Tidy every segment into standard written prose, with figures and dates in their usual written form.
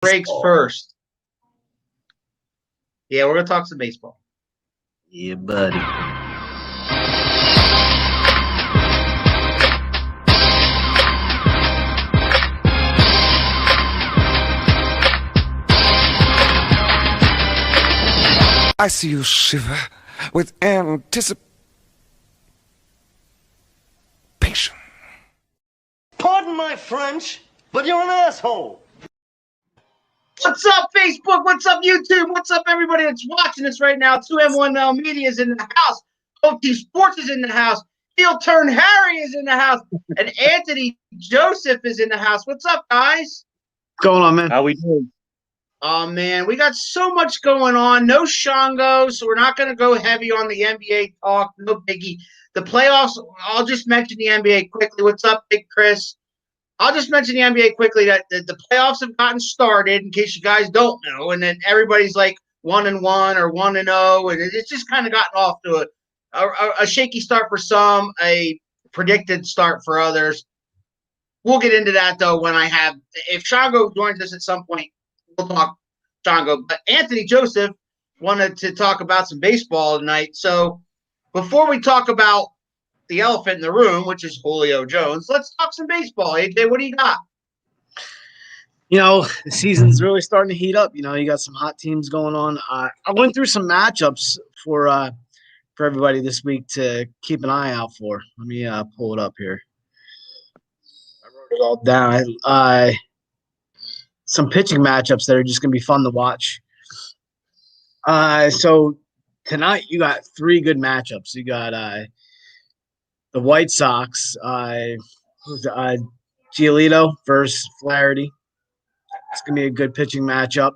breaks first. Yeah, we're going to talk some baseball. Yeah, buddy. I see you shiver with anticipation. Pardon my French, but you're an asshole. What's up, Facebook? What's up, YouTube? What's up, everybody that's watching us right now? 2M1L Media is in the house. OT Sports is in the house. Heel Turn Harry is in the house. And Anthony Joseph is in the house. What's up, guys? What's going on, man? How we doing? Oh, man, we got so much going on. No Shango, so we're not going to go heavy on the NBA talk. No biggie. The playoffs, I'll just mention the NBA quickly. What's up, Big Chris? I'll just mention the NBA quickly that the playoffs have gotten started, in case you guys don't know, and then everybody's like 1-1 or 1-0, and it's just kind of gotten off to a shaky start for some, a predicted start for others. We'll get into that, though, when if Shango joins us at some point, we'll talk Shango. But Anthony Joseph wanted to talk about some baseball tonight. So before we talk about the elephant in the room, which is Julio Jones, let's talk some baseball. AJ, what do you got? You know, the season's really starting to heat up. You know, you got some hot teams going on. I went through some matchups for everybody this week to keep an eye out for. Let me pull it up here. I wrote it all down. Some pitching matchups that are just going to be fun to watch. So tonight you got three good matchups. You got the White Sox, Julio versus Flaherty. It's going to be a good pitching matchup.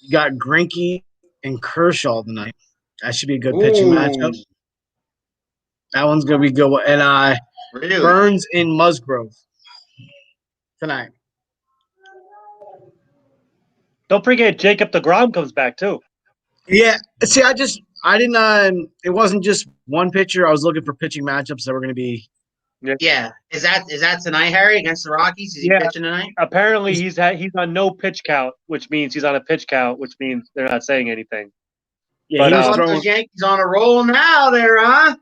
You got Greinke and Kershaw tonight. That should be a good pitching matchup. That one's going to be good. And Really? Burns and Musgrove tonight. Don't forget Jacob deGrom comes back too. Yeah. See, I didn't it wasn't just one pitcher. I was looking for pitching matchups that were going to be. Yeah. Is that tonight, Harry, against the Rockies? Is he pitching tonight? Apparently he's on no pitch count, which means he's on a pitch count, which means they're not saying anything. Yeah, But, Those Yankees on a roll now there, huh?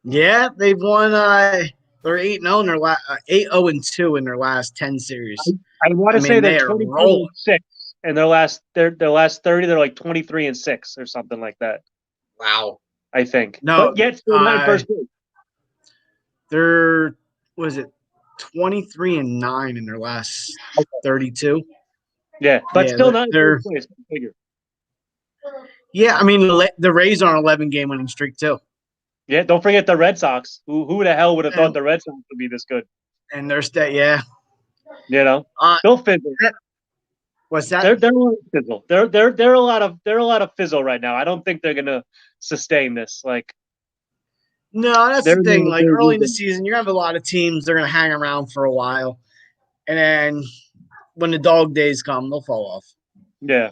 Yeah, they've won. They're 8-0 in their 8-0-2 in their last 10 series. I want to say they they're are 23-6, and their last 30, they're like 23-6 or something like that. Wow. I think. No, but yet still not in first place. They're 23-9 in their last 32. Yeah, but Yeah, still not in they're- first place. Figure. Yeah, I mean the Rays are on an 11-game winning streak too, Yeah, don't forget the Red Sox. Who the hell would have thought the Red Sox would be this good? and they're yeah. You know, they'll fizzle. What's that? They're a lot of fizzle. They're a lot of fizzle right now. I don't think they're gonna sustain this. Like, No, that's the thing. Like early in the season, you're gonna have a lot of teams. They're gonna hang around for a while, and then when the dog days come, they'll fall off. yeah.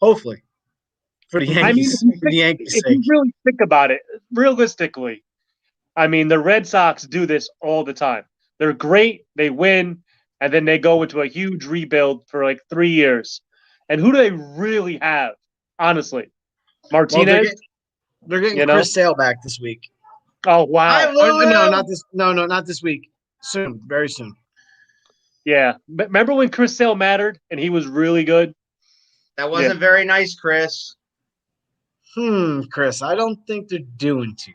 Hopefully, for the Yankees. For the Yankees' If sake. you really think about it, realistically, I mean, the Red Sox do this all the time. They're great. They win, and then they go into a huge rebuild for like 3 years. And who do they really have? Honestly, Martinez. Well, they're getting Chris Sale back this week. Oh wow! No, not this week. Soon, very soon. Yeah, remember when Chris Sale mattered and he was really good? That wasn't very nice, Chris. Chris, I don't think they're doing too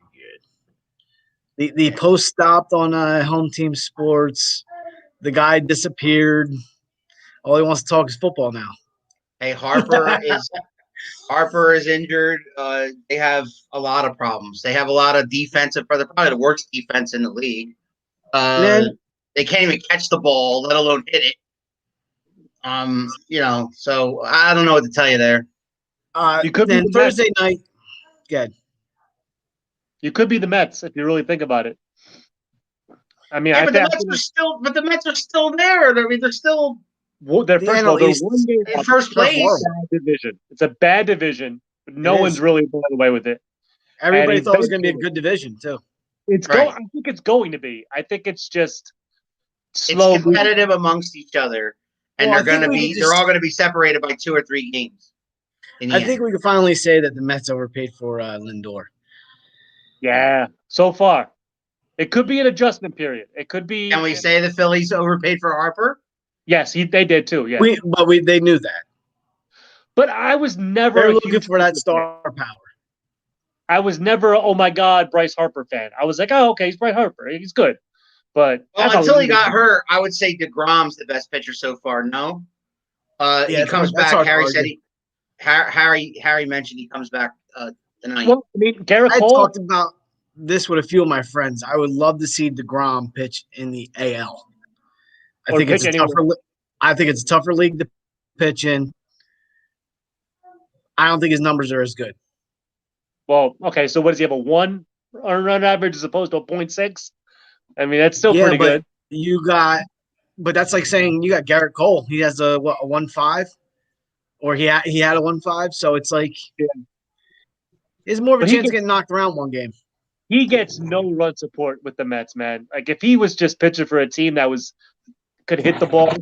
good. The post stopped on Home Team Sports. The guy disappeared. All he wants to talk is football now. Hey, Harper is injured. They have a lot of problems. They have a lot of defensive. They're probably the worst defense in the league. They can't even catch the ball, let alone hit it. So I don't know what to tell you there. You could then be Thursday night. Good. You could be the Mets if you really think about it. I mean, but the Mets are still there. I mean, they're still. Well, they're one game in first place. Division. It's a bad division, but no one's really blown away with it. Everybody thought it was going to be a good division too. I think it's going to be. I think it's just slow. It's competitive amongst each other. and Well, they're all gonna be separated by 2 or 3 games. I think we can finally say that the Mets overpaid for Lindor. Yeah, so far. It could be an adjustment period. It could be. Can we say the Phillies overpaid for Harper? Yes, they did too. Yeah, They knew that. but I was never They're a looking huge for that Harper star fan. power. I was never, oh my God, Bryce Harper fan. I was like, oh, okay, he's Bryce Harper. He's good. But until he got hurt, I would say DeGrom's the best pitcher so far. No, he comes back. Harry said Harry mentioned he comes back tonight. Well, I mean, Garrett Cole. I talked about this with a few of my friends. I would love to see DeGrom pitch in the AL. I think it's a tougher league to pitch in. I don't think his numbers are as good. Well, okay, so what does he have, a 1 run average as opposed to a 0.6? I mean, that's still pretty good. But that's like saying you got Garrett Cole. He has a 1.5, or he had a 1.5. So it's like there's more of a chance of getting knocked around one game. He gets no run support with the Mets, man. Like if he was just pitching for a team that could hit the ball,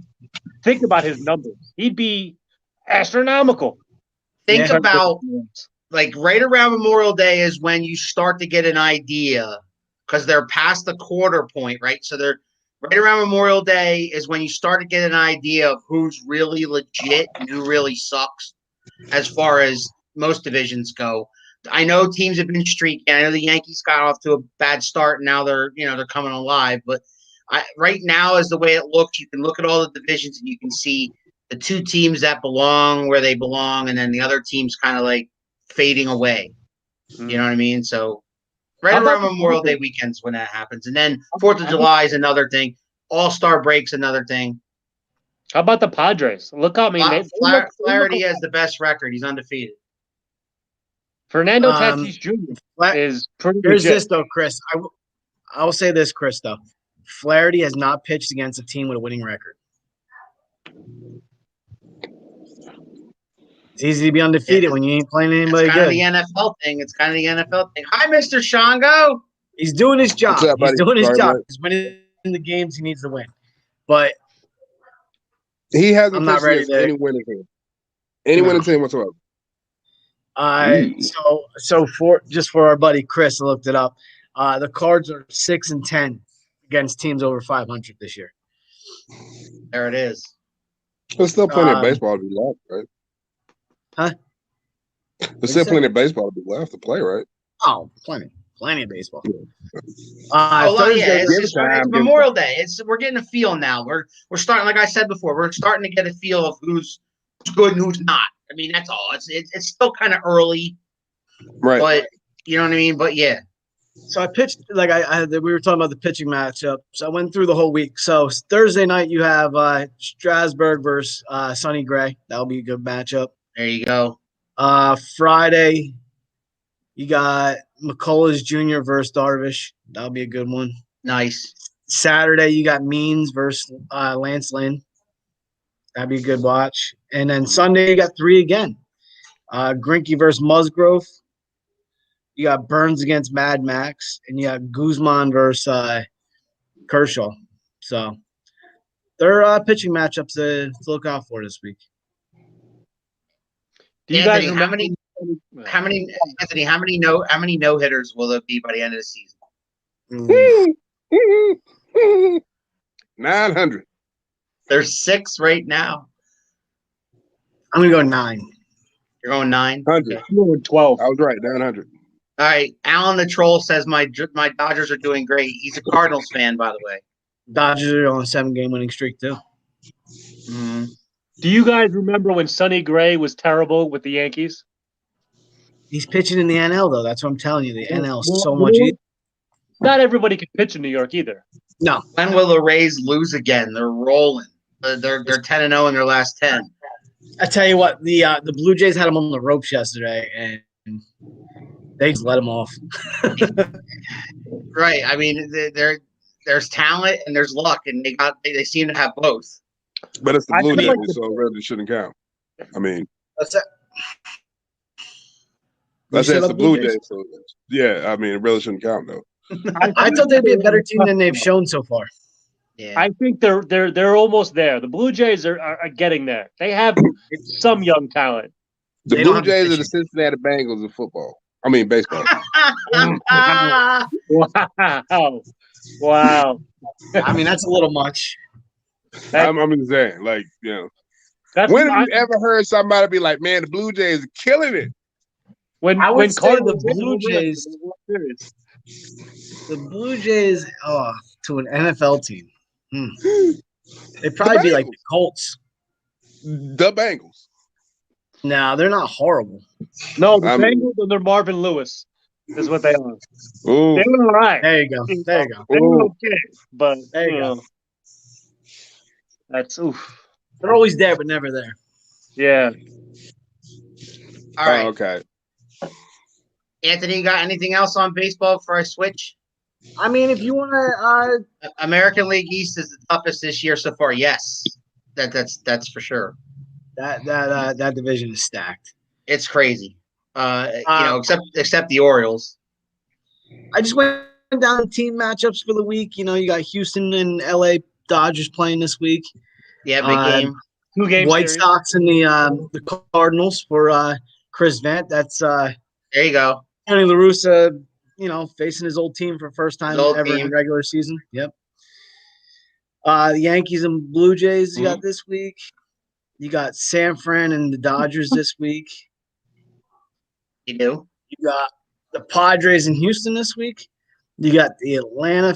think about his numbers. He'd be astronomical. Think about like right around Memorial Day is when you start to get an idea because they're past the quarter point, right? So they're right around Memorial Day is when you start to get an idea of who's really legit and who really sucks as far as most divisions go. I know teams have been streaking. I know the Yankees got off to a bad start and now they're coming alive. But right now, as the way it looks, you can look at all the divisions and you can see the 2 teams that belong where they belong, and then the other teams kind of like fading away. You know what I mean? So right around Memorial Day weekends when that happens. And then 4th of July is another thing. All-Star break's another thing. How about the Padres? Look how Flaherty has the best record. He's undefeated. Fernando Tatis Jr. is pretty good. Here's this, though, Chris. I will say this, Chris, though. Flaherty has not pitched against a team with a winning record. It's easy to be undefeated when you ain't playing anybody good. It's kind of the NFL thing. Hi, Mr. Shango. He's doing his job. What's up, buddy? He's doing his job. Mate. He's winning the games he needs to win. But he hasn't I'm not ready to any winning team. Any winning team whatsoever. So for our buddy Chris, I looked it up. The Cards are 6-10 against teams over 500 this year. There it is. There's still plenty of baseball to be left, right? Huh? There's still plenty of baseball to be left to play, right? Oh, plenty of baseball. It's Memorial Day. We're getting a feel now. We're starting, like I said before, we're starting to get a feel of who's good and who's not. I mean, that's all. It's still kind of early, right? But you know what I mean. But yeah. So I pitched we were talking about the pitching matchup. So I went through the whole week. So Thursday night you have Strasburg versus Sonny Gray. That'll be a good matchup. There you go. Friday you got McCullers Jr. versus Darvish. That'll be a good one. Nice. Saturday you got Means versus Lance Lynn. That'd be a good watch. And then Sunday you got 3 again. Greinke versus Musgrove. You got Burns against Mad Max, and you got Guzman versus Kershaw. So they're pitching matchups to look out for this week. Do you Anthony, guys how many no hitters will there be by the end of the season? 900. There's 6 right now. I'm gonna go 9. You're going 9. 100. I'm going 12. I was right. 900. All right. Alan the Troll says my Dodgers are doing great. He's a Cardinals fan, by the way. Dodgers are on a 7-game winning streak too. Mm-hmm. Do you guys remember when Sonny Gray was terrible with the Yankees? He's pitching in the NL though. That's what I'm telling you. The NL is so much easier. Not everybody can pitch in New York either. No. When will the Rays lose again? They're rolling. They're 10-0 in their last 10. I tell you what, the Blue Jays had them on the ropes yesterday, and they just let them off. Right. I mean, there's talent and there's luck, and they seem to have both. But it's the Blue Jays, so it really shouldn't count. I mean, What's that? That's it's the Blue Jays. So yeah, I mean, it really shouldn't count though. I thought they'd be a better team than they've shown so far. Yeah. I think they're almost there. The Blue Jays are getting there. They have some young talent. The They don't Blue have the Jays are the pitching. Cincinnati Bengals of football. I mean baseball. Wow. Wow. I mean, that's a little much. I'm just saying, like, That's when have you ever heard somebody be like, "Man, the Blue Jays are killing it"? when I would when say Cardinals the win Blue over us in Jays. the World Series. The Blue Jays, to an NFL team. They'd The probably be like the Bengals. Colts. The Bengals. No, they're not horrible. No, the I mean- Bengals under Marvin Lewis is what they are. Ooh, They were all right. There you go. There you go. They were Ooh. okay, but There you go. that's oof. They're always there, but never there. Yeah. All right. okay. Anthony, you got anything else on baseball before I switch? I mean, if you want to, American League East is the toughest this year so far. Yes, that's for sure. that division is stacked. It's crazy. Except the Orioles. I just went down team matchups for the week. You got Houston and LA Dodgers playing this week. Yeah, big game. 2 game White series. Sox and the Cardinals for Chris Vant. That's There you go. Tony La Russa, facing his old team for the first time His old ever team. in regular season. Yep. The Yankees and Blue Jays you Mm-hmm. got this week. You got San Fran and the Dodgers this week. You do. You got the Padres in Houston this week. You got the Atlanta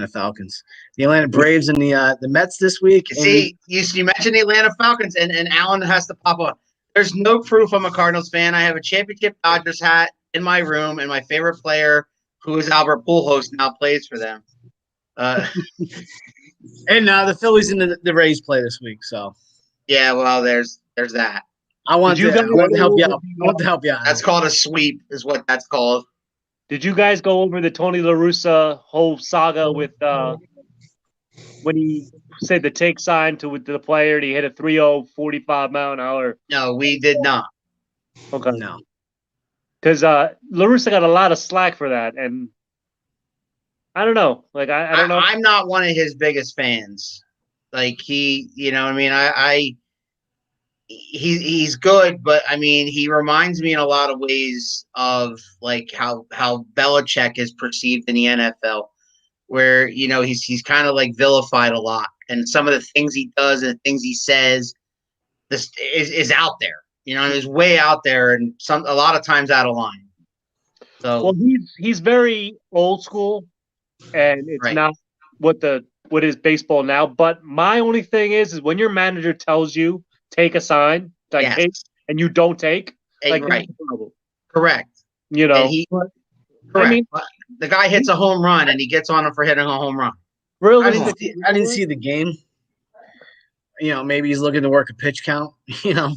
Falcons, the Atlanta Braves, and the Mets this week. And See, you mentioned the Atlanta Falcons, and Alan has to pop up. There's no proof I'm a Cardinals fan. I have a championship Dodgers hat in my room, and my favorite player, who is Albert Pujols, now plays for them. And the Phillies and the Rays play this week. So Yeah, well, there's that. I want to help you out. I want to help you out. That's called a sweep, is what that's called. Did you guys go over the Tony La Russa whole saga with when he said the take sign with the player and he hit a 3-0 45-mile-an-hour? No, we did not. Okay. No. Because La Russa got a lot of slack for that, and I don't know. Like I don't know. I'm not one of his biggest fans. Like he's good, but I mean, he reminds me in a lot of ways of like how Belichick is perceived in the NFL, where he's kind of like vilified a lot, and some of the things he does and the things he says, this is out there. Is way out there, and a lot of times out of line. So Well, he's very old school, and it's Right. not what is baseball now. But my only thing is when your manager tells you take a sign, like Yes. take, and you don't take, like right, that's a problem. correct. And Correct. I mean, The guy hits a home run, and he gets on him for hitting a home run. realistically, I didn't see the game. Maybe he's looking to work a pitch count. no,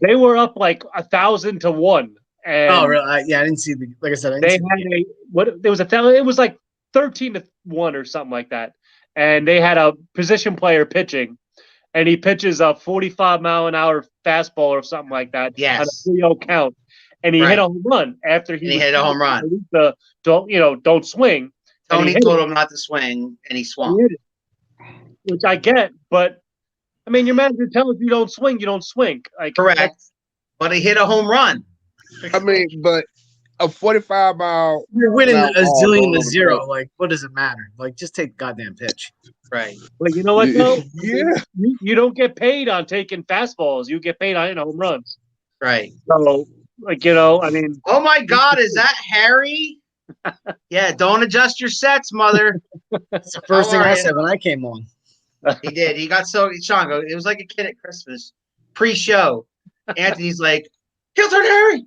they were up like 1,000 to 1. And Oh, really? I didn't see the. Like I said, I didn't they see the had game. there was it was like 13 to 1 or something like that. And they had a position player pitching, and he pitches a 45-mile-an-hour fastball or something like that Yes. on a 3-0 count. And he Right. hit a home run after And he hit a home run. Don't swing. And Tony he hit told it. him not to swing, and he He swung. hit it. Which I get, but I mean, your manager tells you don't swing, you don't swing. Like Correct. But he hit a home run. I mean, but a 45-mile. You're winning Now, a zillion to all zero. over. Like, what does it matter? Like, just take the goddamn pitch. Right. But you know what though? Yeah. You don't get paid on taking fastballs. You get paid on hitting home runs. Right. So, I mean, Oh my God, is that Harry? Yeah, don't adjust your sets, mother. That's the first How thing are I you? said when I came on. He did. He got Sean, it was like a kid at Christmas, pre-show. Anthony's like, heel turn Harry.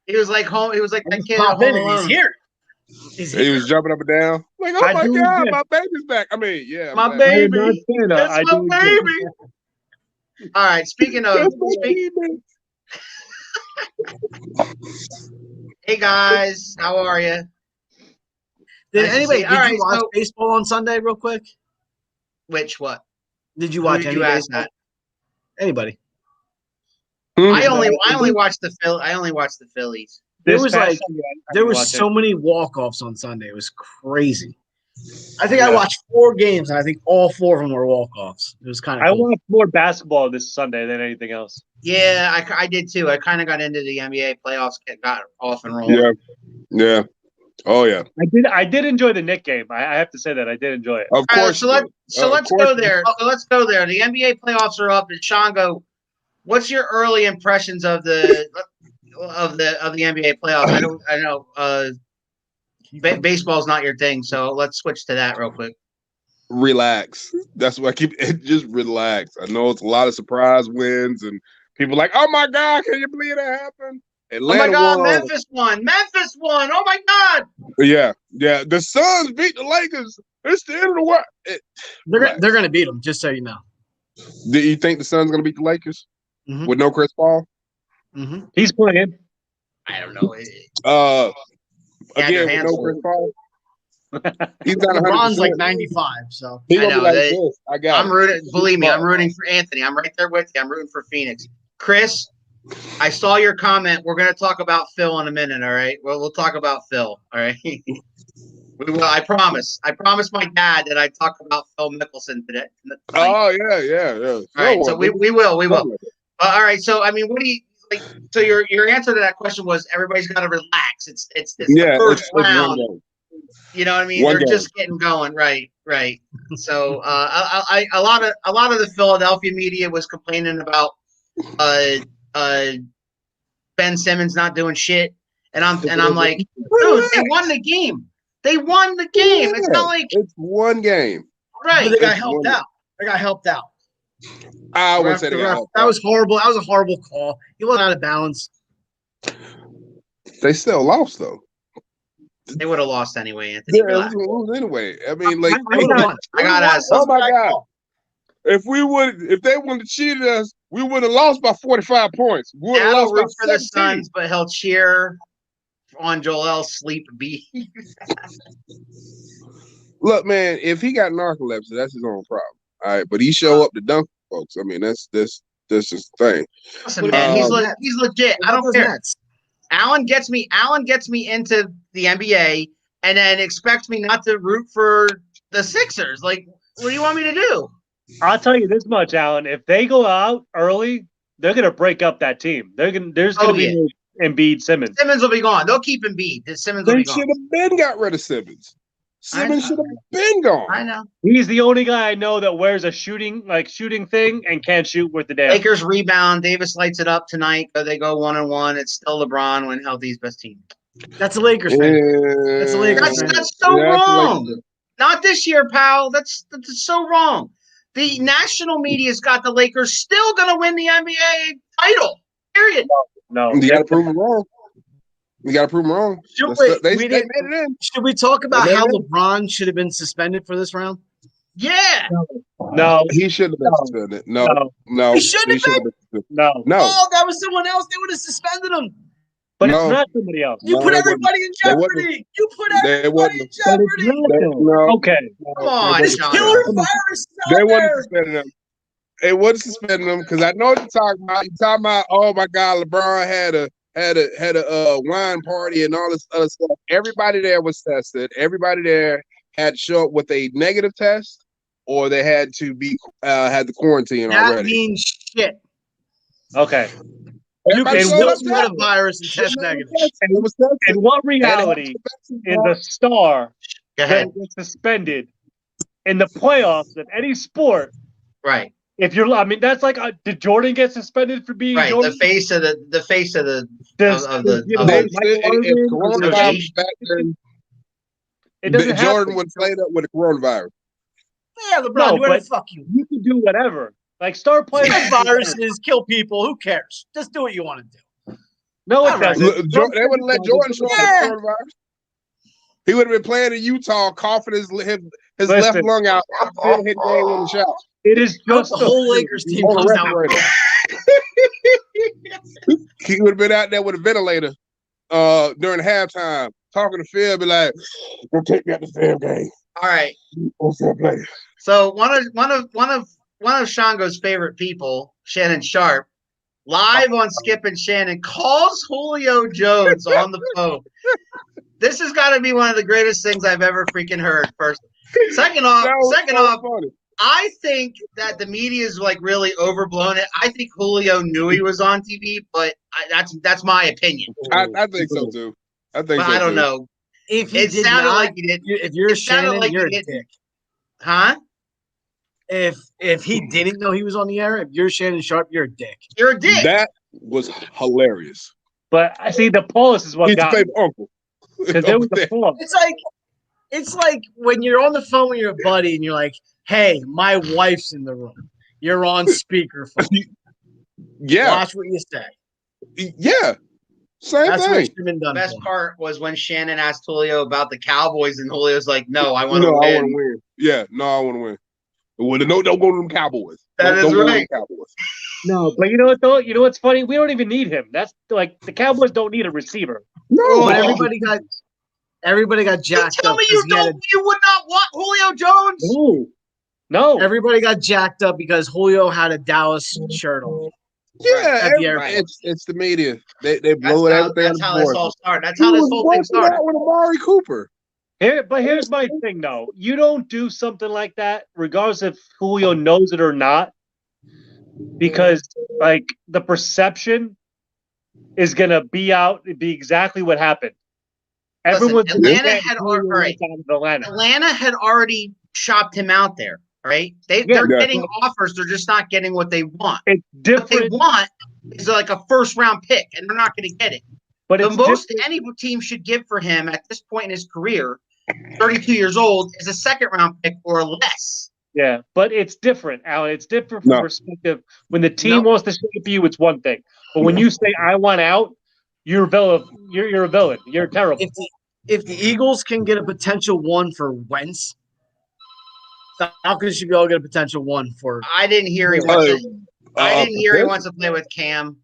He was like home. He was like that kid at Pop Home in and he's Alone. here. He's He here. was jumping up and down. Like, oh I my do God, get- my baby's back. I mean, yeah. My I'm glad- I am not baby. saying that. That's I my do get- baby. All right. Speaking of, That's my baby. hey guys, how are you? Did Nice to anybody? see you. Did All you right, watch so- baseball on Sunday, real quick? Which what? Did you Who watch did any you ask baseball? that? Anybody? I only watched the Phillies. There was past like Sunday, I there didn't was watch so it. many walk-offs on Sunday. It was crazy. I think I Yeah. watched 4 games, and I think all 4 of them were walk-offs. It was kind of I cool. watched more basketball this Sunday than anything else. Yeah, I did too. I kind of got into the NBA playoffs, got off and rolling. Yeah. Yeah. Oh yeah. I did enjoy the Knick game. I have to say that I did enjoy it. Of All right, course. so you let did. so Of let's course go you there. So let's go there. The NBA playoffs are up, and Shango, what's your early impressions of the NBA playoffs? I know baseball's not your thing, so let's switch to that real quick. relax. That's what I keep just relax. I know it's a lot of surprise wins and people like, oh my God, can you believe that happened? Atlanta Oh my God, won. Memphis won. Memphis won. Oh my God. Yeah, yeah. The Suns beat the Lakers. It's the end of the world. They're going to beat them, just so you know. Do you think the Suns gonna beat the Lakers Mhm. with no Chris Paul? Mm-hmm. He's playing. I don't know. Again, with hands no full. Chris Paul. He's not 100%. LeBron's like 95, so He I gonna be know, like they- this. I got. I'm it. rooting. Believe me, I'm rooting for Anthony. I'm right there with you. I'm rooting for Phoenix. Chris, I saw your comment. We're going to talk about Phil in a minute. All right. Well, we'll talk about Phil. All right. We will. I promise. I promised my dad that I'd talk about Phil Mickelson today. Oh yeah. All right. So we will. We will. All right. So I mean, what do you like? So your answer to that question was everybody's got to relax. It's Yeah, the first it's one round. game. You know what I mean? One They're game. just getting going, right? So a lot of the Philadelphia media was complaining about Ben Simmons not doing shit, and I'm like, dude, they won the game. They won the game. It's not like it's one game. right. but they got It's helped one- out. They got helped out. I The would ref- say the they ref- got helped that out. was horrible. That was a horrible call. He wasn't out of balance. They still lost though. They would have lost anyway, Anthony. Yeah, it Relax. was gonna lose anyway. I mean, like, They would've won. I gotta ask oh something. my God! If they wouldn't have cheated us, we would have lost by 45 points. We would have Dad will lost by root for the 17. Suns, but he'll cheer on Joel's sleep B. Look, man, if he got narcolepsy, that's his own problem. All right, but he show up to dunk folks. I mean, that's just the thing. Listen, man, he's legit. I don't care. Alan gets me into the NBA and then expects me not to root for the Sixers. Like, what do you want me to do? I'll tell you this much, Alan. If they go out early, they're gonna break up that team. There's gonna be no Embiid, Simmons. Simmons will be gone. They'll keep Embiid. Simmons will They be gone. should have been got rid of Simmons. Simmons I should have been gone. I know. He's the only guy I know that wears a shooting thing and can't shoot with the damn. Lakers rebound. Davis lights it up tonight. They go 1-1. It's still LeBron when healthy's best team. That's a Lakers fan. That's a Lakers fan. That's so wrong. Not this year, pal. That's so wrong. The national media's got the Lakers still going to win the NBA title. Period. No, You got to prove them wrong. You got to prove them wrong. They made it in. Should we talk about how LeBron should have been suspended for this round? Yeah. No, he shouldn't have been suspended. No, he shouldn't have been. No. Oh, that was someone else. They would have suspended him. But it's not somebody else. You put everybody in jeopardy. You put everybody in jeopardy. Okay. Come on, Sean. Killer virus. They wouldn't suspend him. They wouldn't suspend him because I know what you're talking about. You're talking about, oh my God, LeBron had a wine party and all this other stuff. Everybody there was tested. Everybody there had to show up with a negative test, or they had to be had the quarantine already. That means shit. Okay. You can still get a virus and test negative. And what reality is a star that gets suspended in the playoffs of any sport? Right. If you're, I mean, that's like, did Jordan get suspended for being right? Jordan? The face of the it doesn't Jordan would play up with a coronavirus. Yeah, LeBron, you want to fuck you. You can do whatever. Like, star playing viruses, kill people. Who cares? Just do what you want to do. No, it doesn't. They wouldn't let Jordan show up with coronavirus. He would have been playing in Utah, coughing his left lung out. Hit game in the shot. It is just the whole Lakers team comes down. He would have been out there with a ventilator during halftime, talking to Phil, be like, "Don't take me out this damn game." All right. So one of Shango's favorite people, Shannon Sharpe, live on Skip and Shannon, calls Julio Jones on the phone. This has got to be one of the greatest things I've ever freaking heard. First, second off, funny. I think that the media is like really overblown it. I think Julio knew he was on TV, but that's my opinion. I think so too. I don't know. If It sounded like he did. if you're It sounded Shannon, like you're he a did. dick. Huh? If he didn't know he was on the air, if you're Shannon Sharpe, you're a dick. You're a dick. That was hilarious. But I see the pause is what He's your got me. favorite uncle. Because there was a pause. It's like when you're on the phone with your buddy and you're like, "Hey, my wife's in the room. You're on speakerphone. Yeah. Watch what you say." Yeah. Same That's what thing. should have been done. The best for him. part was when Shannon asked Julio about the Cowboys, and Julio's like, "No, I want to I want to win." win. Yeah, no, I want to win. Well, don't go to them Cowboys. That is Don't go to right. them Cowboys. No, but you know what though? You know what's funny? We don't even need him. That's like the Cowboys don't need a receiver. No, But Oh. everybody got You jacked tell up. me 'cause you would not want Julio Jones? No. everybody got jacked up because Julio had a Dallas shirt on. yeah, At the airport. it's the media. They blow it everything. That's how this board. all started. That's how this whole thing He was started. out with Amari Cooper. But here's my thing though. You don't do something like that, regardless if Julio knows it or not, because like the perception is gonna be exactly what happened. Listen, Everyone's Atlanta had already Atlanta. Atlanta had already shopped him out there. Right? They're Yeah. getting offers. They're just not getting what they want. It's What they different, want is like a first round pick, and they're not going to get it. but The it's most different. any team should give for him at this point in his career, 32 years old, is a second round pick or less. Yeah, but it's different, Alan. It's different from No. perspective. When the team wants to shape you, it's one thing. But when you say I want out, you're a villain. You're a villain. You're terrible. If the Eagles can get a potential one for Wentz, the Falcons should be able to get a potential one for. I didn't hear he wants to. I didn't hear he wants to play with Cam.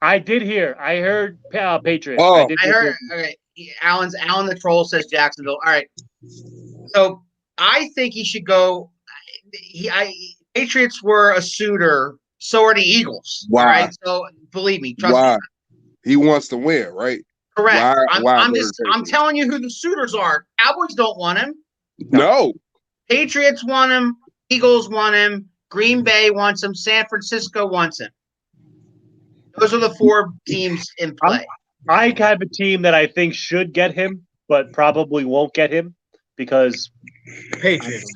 I did hear. I heard Patriots. Oh. did I hear- heard. Okay, Alan the troll says Jacksonville. All right, so I think he should go. Patriots were a suitor. So are the Eagles. Why? All right, so believe me, trust Why? me. He wants to win, right? Correct. Why I'm go to the I'm Patriots? telling you who the suitors are. Cowboys don't want him. No. Patriots want him. Eagles want him. Green Bay wants him. San Francisco wants him. Those are the four teams in play. I have a team that I think should get him, but probably won't get him because Patriots.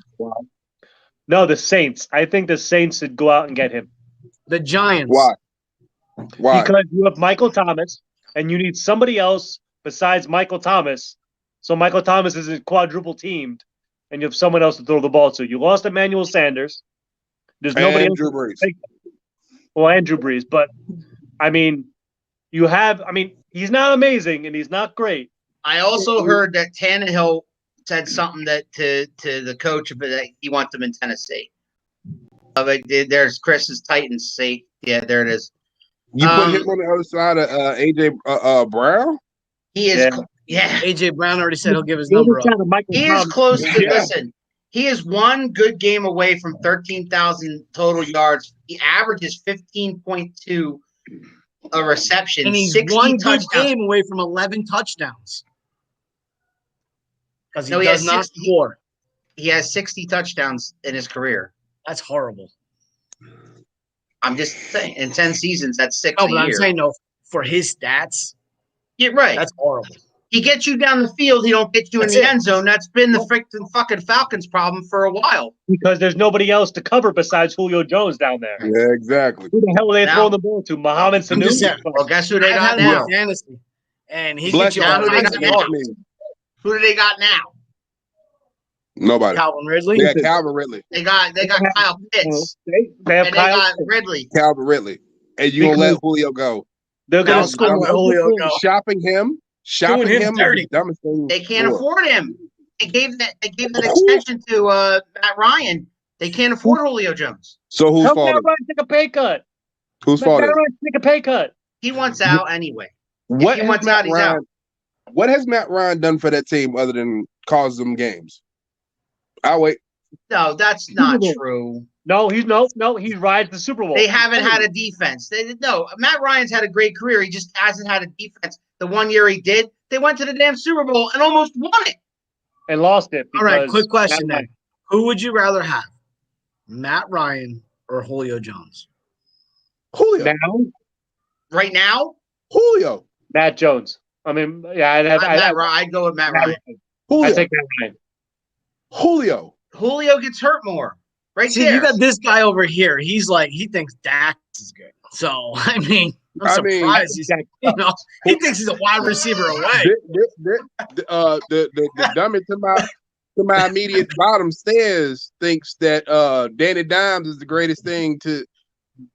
no, the Saints. I think the Saints should go out and get him The Giants. Why? Why? because you have Michael Thomas and you need somebody else besides Michael Thomas. So Michael Thomas isn't quadruple teamed, and you have someone else to throw the ball to. You lost Emmanuel Sanders. There's nobody And else. Drew Brees. Well, Andrew Brees, but I mean, you have. I mean, he's not amazing and he's not great. I also heard that Tannehill said something that to the coach that he wants him in Tennessee. There's Chris's Titans. See, yeah, there it is. You put him on the other side of AJ Brown? He is. Yeah. Yeah. AJ Brown already said he'll give his number up. He is close to Yeah. listen. He is one good game away from 13,000 total yards. He averages 15.2 a reception, And he's 60 one good touchdowns. game away from 11 touchdowns. Because he No, he does has not 60. score. He has 60 touchdowns in his career. That's horrible. I'm just saying, in 10 seasons, that's 6 No, a but I'm year. saying no. For his stats, Yeah, right. that's horrible. He gets you down the field. He don't get you That's in the it. end zone. That's been the fucking Falcons' problem for a while. because there's nobody else to cover besides Julio Jones down there. Yeah, exactly. Who the hell are they Now- throwing the ball to? Mohamed I'm just saying. Sanu? Well, guess who they I've got had him now? in fantasy, and he Bless gets you you. all Now who they kinds got of now? yards. Who do they got now? Nobody. Calvin Ridley. Yeah, Calvin Ridley. They got Kyle Pitts, They have and they Kyle. got Ridley. Calvin Ridley. And you gonna let Julio go. They're Now going it's going to let Julio go. Shopping him Doing him is dirty. the dumbest thing. They can't in the world. afford him. They gave that extension to Matt Ryan. They can't afford Julio Jones. So whose Help fault Matt is it? Ryan take a pay cut. Whose Let fault Matt is it? Ryan take a pay cut. He wants out anyway. What he has wants Matt out, he's Ryan? out. What has Matt Ryan done for that team other than cause them games? I'll wait. No, that's not true. No, he rides the Super Bowl. They haven't had a defense. No, Matt Ryan's had a great career. He just hasn't had a defense. The 1 year he did, they went to the damn Super Bowl and almost won it. And lost it. All right, quick question then. Who would you rather have, Matt Ryan or Julio Jones? Julio. Now, Right now, Julio. Matt Jones. I mean, yeah, I'd go with Matt Ryan. Julio. I think Matt Ryan. Julio. Julio gets hurt more. Right See, there. you got this guy over here. He's like, he thinks Dak is good. So, I mean, I'm surprised. He thinks he's a wide receiver away. The dummy to my immediate bottom stairs thinks that Danny Dimes is the greatest thing to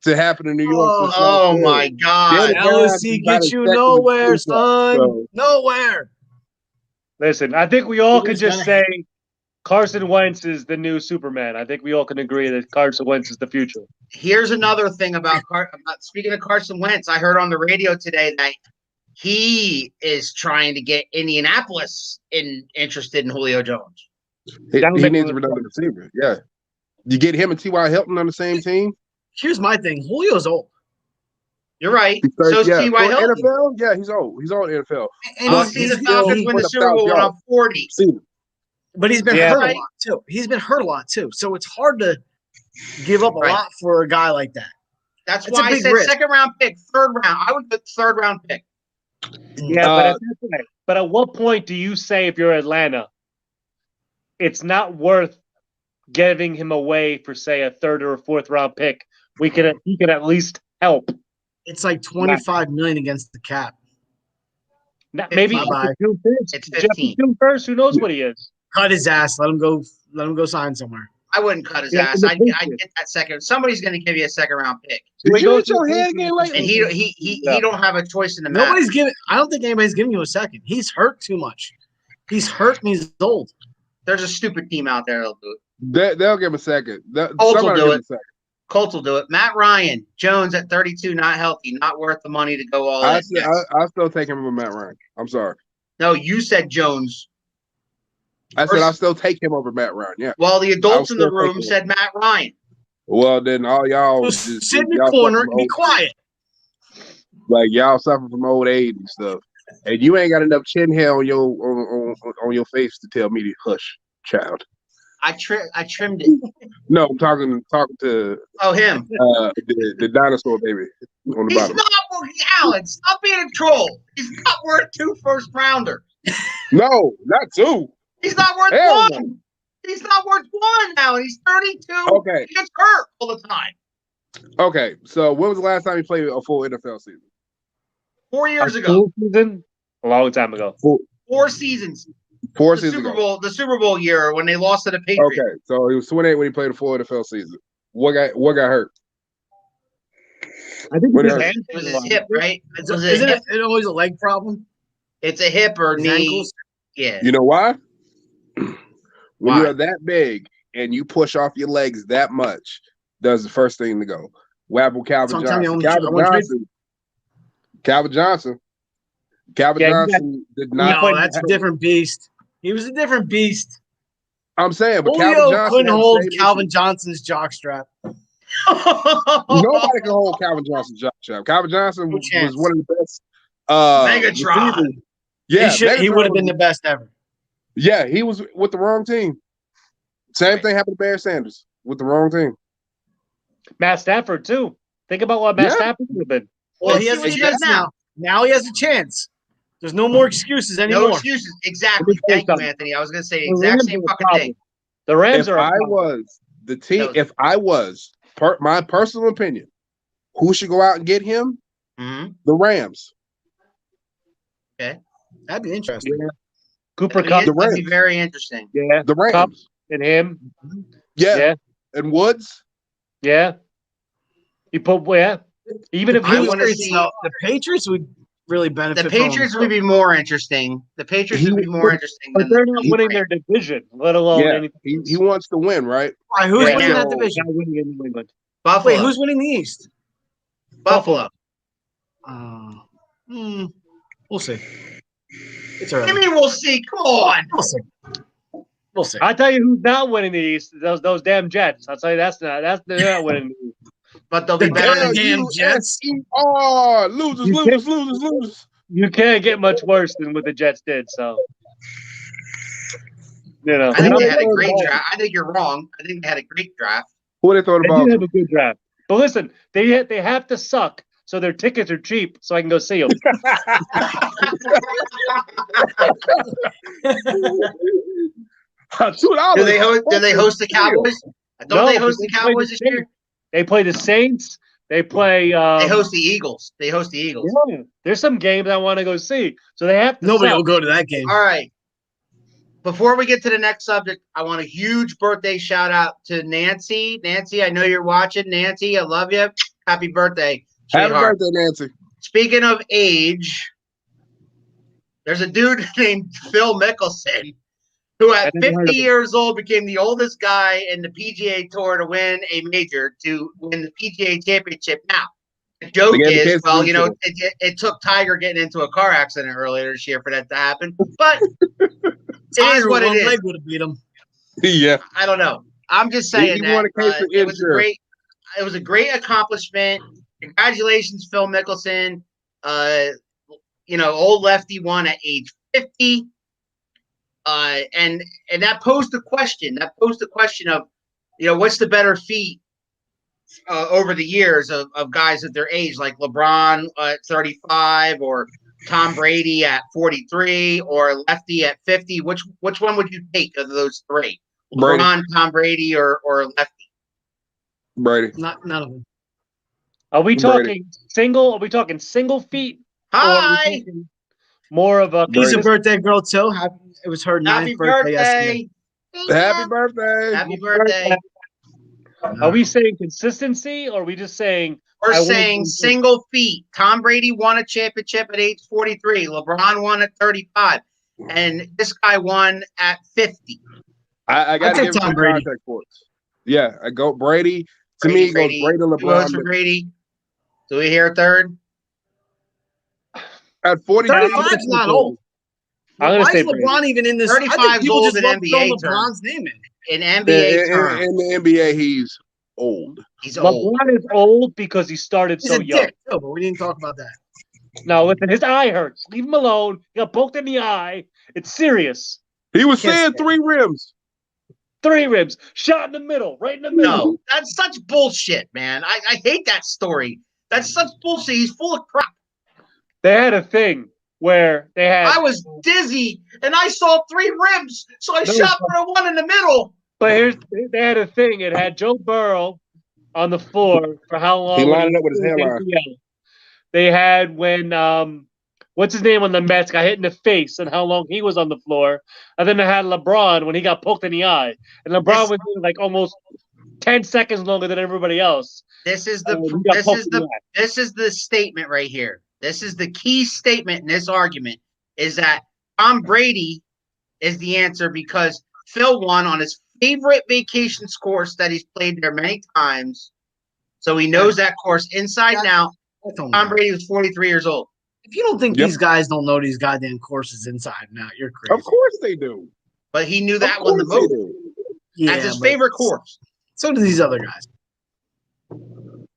happen in New York. Oh my God. LSC gets you nowhere, son. So. Nowhere. Listen, I think we all could just say Carson Wentz is the new Superman. I think we all can agree that Carson Wentz is the future. Here's another thing about speaking of Carson Wentz. I heard on the radio today that he is trying to get Indianapolis interested in Julio Jones. He needs a redundant receiver. Yeah. You get him and T.Y. Hilton on the same team? Here's my thing. Julio's old. You're right. So is T.Y. Hilton. NFL? Yeah, he's old. He's old in NFL. And he's seen the Falcons win the Super Bowl when I'm 40. But he's been hurt a lot, too. He's been hurt a lot, too. So it's hard to give up a lot for a guy like that. That's why I said second-round pick, third round. I would put third-round pick. Yeah, but at what point do you say, if you're Atlanta, it's not worth giving him away for, say, a third or a fourth-round pick? He can at least help. It's like $25 million against the cap. Maybe it's 15 first. Who knows what he is? Cut his ass. Let him go sign somewhere. I wouldn't cut his ass. I'd get that second. Somebody's going to give you a second-round pick. Did you hit your head again lately? And he don't have a choice in the matter. I don't think anybody's giving you a second. He's hurt too much. He's hurt and he's old. There's a stupid team out there that'll do it. They'll give him a second. Colts will do it. Colts will do it. Matt Ryan, Jones at 32, not healthy, not worth the money to go all in. I still take him over Matt Ryan. I'm sorry. No, you said Jones. I said I'll still take him over Matt Ryan. Yeah. Well, the adults in the room said Matt Ryan. Well, then all y'all just sit in the corner and be quiet. Like y'all suffer from old age and stuff, and you ain't got enough chin hair on your face to tell me to hush, child. I trimmed it. No, I'm talking to him. The dinosaur baby on the bottom. He's not worth Alan. Stop being a troll. He's not worth 2 first-rounders. No, not 2. He's not worth 1. No. He's not worth 1 now. He's 32. Okay. He gets hurt all the time. Okay, so when was the last time you played a full NFL season? 4 years ago. Season? A long time ago. 4 seasons. 4 seasons ago. The Super Bowl year when they lost to the Patriots. Okay, so he was 28 when he played a full NFL season. What got hurt? I think it was his hip, right? Isn't it always a leg problem? It's a hip or knee. Ankles? Yeah. You know why? When you're that big and you push off your legs that much, that's the first thing to go. Wabble Calvin Johnson. Calvin Johnson did not. No, that's a different beast. He was a different beast. I'm saying, but Julio Calvin Johnson couldn't hold Calvin Johnson's jockstrap. Nobody can hold Calvin Johnson's jockstrap. Calvin Johnson was one of the best. Megatron. Yeah, he would have been the best ever. Yeah, he was with the wrong team. Same thing happened to Bear Sanders with the wrong team. Matt Stafford too. Think about what Matt Stafford would have been. Well, he has a chance now. Now he has a chance. There's no more excuses anymore. No excuses. Exactly. Thank you, Anthony. I was going to say the exact same fucking thing. The Rams if I was my personal opinion, who should go out and get him? Mm-hmm. The Rams. Okay, that'd be interesting. Yeah. Cooper Kupp. That'd be very interesting. Yeah, the Rams Kupp and him. Yeah, and Woods. Yeah, he put Even if he want to see the Patriots would really benefit. The Patriots would be more interesting. But they're not winning their division, let alone anything. He wants to win, right? Right, who's winning that division? Winning in New England. Buffalo. Wait, who's winning the East? Buffalo. We'll see. It's early. I mean, we'll see. Come on. We'll see. We'll see. I'll tell you who's not winning the East. Those damn Jets. I'll tell you they're not winning the East. But they'll be better than damn Jets. Losers. You can't get much worse than what the Jets did. So, I think they had a great draft. I think you're wrong. I think they had a great draft. Who they throwing the They ball did have to? a good draft. But listen, they have to suck so their tickets are cheap so I can go see them. $2. Do they host the Cowboys? Don't they host the Cowboys this year? They play the Saints. They play. They host the Eagles. Yeah, there's some games I want to go see, so they have to. Nobody suck. will go to that game. All right. Before we get to the next subject, I want a huge birthday shout out to Nancy. Nancy, I know you're watching. Nancy, I love you. Happy birthday. Happy sweetheart. birthday, Nancy. Speaking of age, there's a dude named Phil Mickelson who at 50 years old became the oldest guy in the PGA Tour to win a major, to win the PGA Championship. Now, the joke is, well, you know, it took Tiger getting into a car accident earlier this year for that to happen. But it is what it is. Would have beat him. Yeah. I don't know. I'm just saying He that won a case for it was a insurance. great. It was a great accomplishment. Congratulations, Phil Mickelson. You know, old lefty won at age 50. And that posed the question. That posed the question of, you know, what's the better feat over the years of guys at their age, like LeBron at 35, or Tom Brady at 43, or Lefty at 50. Which one would you take of those three? Brady. LeBron, Tom Brady, or Lefty? Brady. None of them. Are we Brady. talking single? Are we talking single feet? Or are we Hi. talking more of a. He's a birthday girl too. It was her Happy 9th birthday yesterday. birthday. Happy birthday. Happy birthday. Are we saying consistency, or are we just saying? We're I wanna saying do- single feet. Tom Brady won a championship at age 43. LeBron won at 35. And this guy won at 50. I got to take give him Tom some Brady. contact for it. Yeah, I go Brady. To me, it goes Brady, Who votes LeBron. for Brady? Do we hear a third? At 49, 35 is not old. I'm gonna Why say is LeBron even in this? I 35 think is people old just in love NBA throwing terms. LeBron's name in. In NBA in terms, the NBA, he's old. he's old. LeBron is old because he started He's so a young. dick too, but we didn't talk about that. No, listen, his eye hurts. Leave him alone. He got poked in the eye. It's serious. He was Can't saying say. 3 rims. 3 ribs, shot in the middle, right in the middle. No, that's such bullshit, man. I hate that story. That's such bullshit. He's full of crap. They had a thing where they had. I was dizzy, and I saw 3 ribs, so I No. shot for the one in the middle. But they had a thing. It had Joe Burrow on the floor for how long? He when lined it up with his was hairline. NPL. They had when what's his name on the Mets got hit in the face and how long he was on the floor. And then they had LeBron when he got poked in the eye. And LeBron was in like almost 10 seconds longer than everybody else. This is He got poked in the eye. this is the statement right here. This is the key statement in this argument, is that Tom Brady is the answer because Phil won on his favorite vacation course that he's played there many times. So he knows that course inside and out. Tom Brady was 43 years old. If you don't think Yep. these guys don't know these goddamn courses inside and out, you're crazy. Of course they do. But he knew that Of one the course they most. do. Yeah, That's his but favorite course. So do these other guys.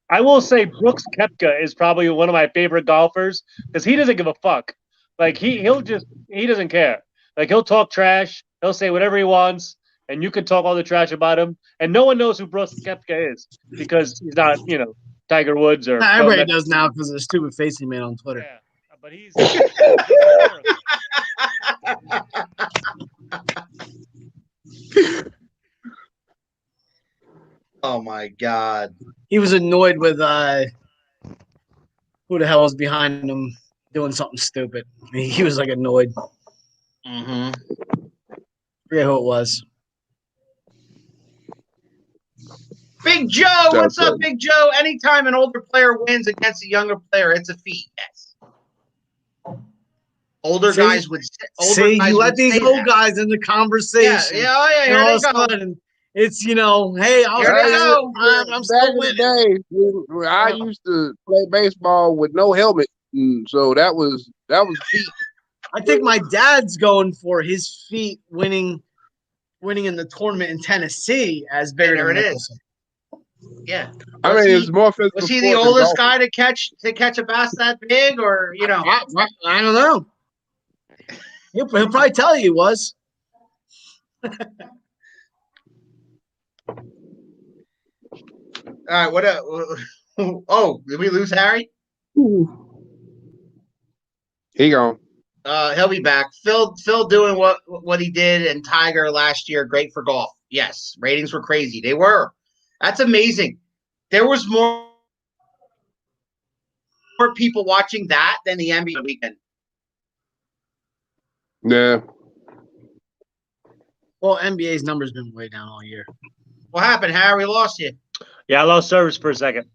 I will say Brooks Koepka is probably one of my favorite golfers because he doesn't give a fuck. Like he doesn't care. Like he'll talk trash, he'll say whatever he wants, and you can talk all the trash about him, and no one knows who Brooks Koepka is because he's not, Tiger Woods or. Nah, everybody does now because of the stupid face he made on Twitter. Yeah, but he's. Oh my God. He was annoyed with who the hell was behind him doing something stupid. He was like annoyed. Mm-hmm. Forget who it was. Big Joe, what's up, Big Joe? Anytime an older player wins against a younger player, it's a feat. Yes. Older guys would See, you let these old guys in the conversation. Yeah, oh yeah, And here all they of a go. sudden, it's, hey, I was Here they go. I'm Back still in the winning. day, when I used to play baseball with no helmet, so that was feat. I think my dad's going for his feet winning winning in the tournament in Tennessee as bigger there than it Mickelson. is. Yeah. I Was mean, he- it's more physical. Was he the sport than oldest golfing. guy to catch a bass that big, or I don't know. He'll probably tell you he was. All right, what? Oh, did we lose Harry? He gone. He'll be back. Phil doing what he did and Tiger last year. Great for golf. Yes, ratings were crazy. They were. That's amazing. There was more people watching that than the NBA weekend. Yeah. Well, NBA's numbers been way down all year. What happened, Harry? We lost you. Yeah, I lost service for a second.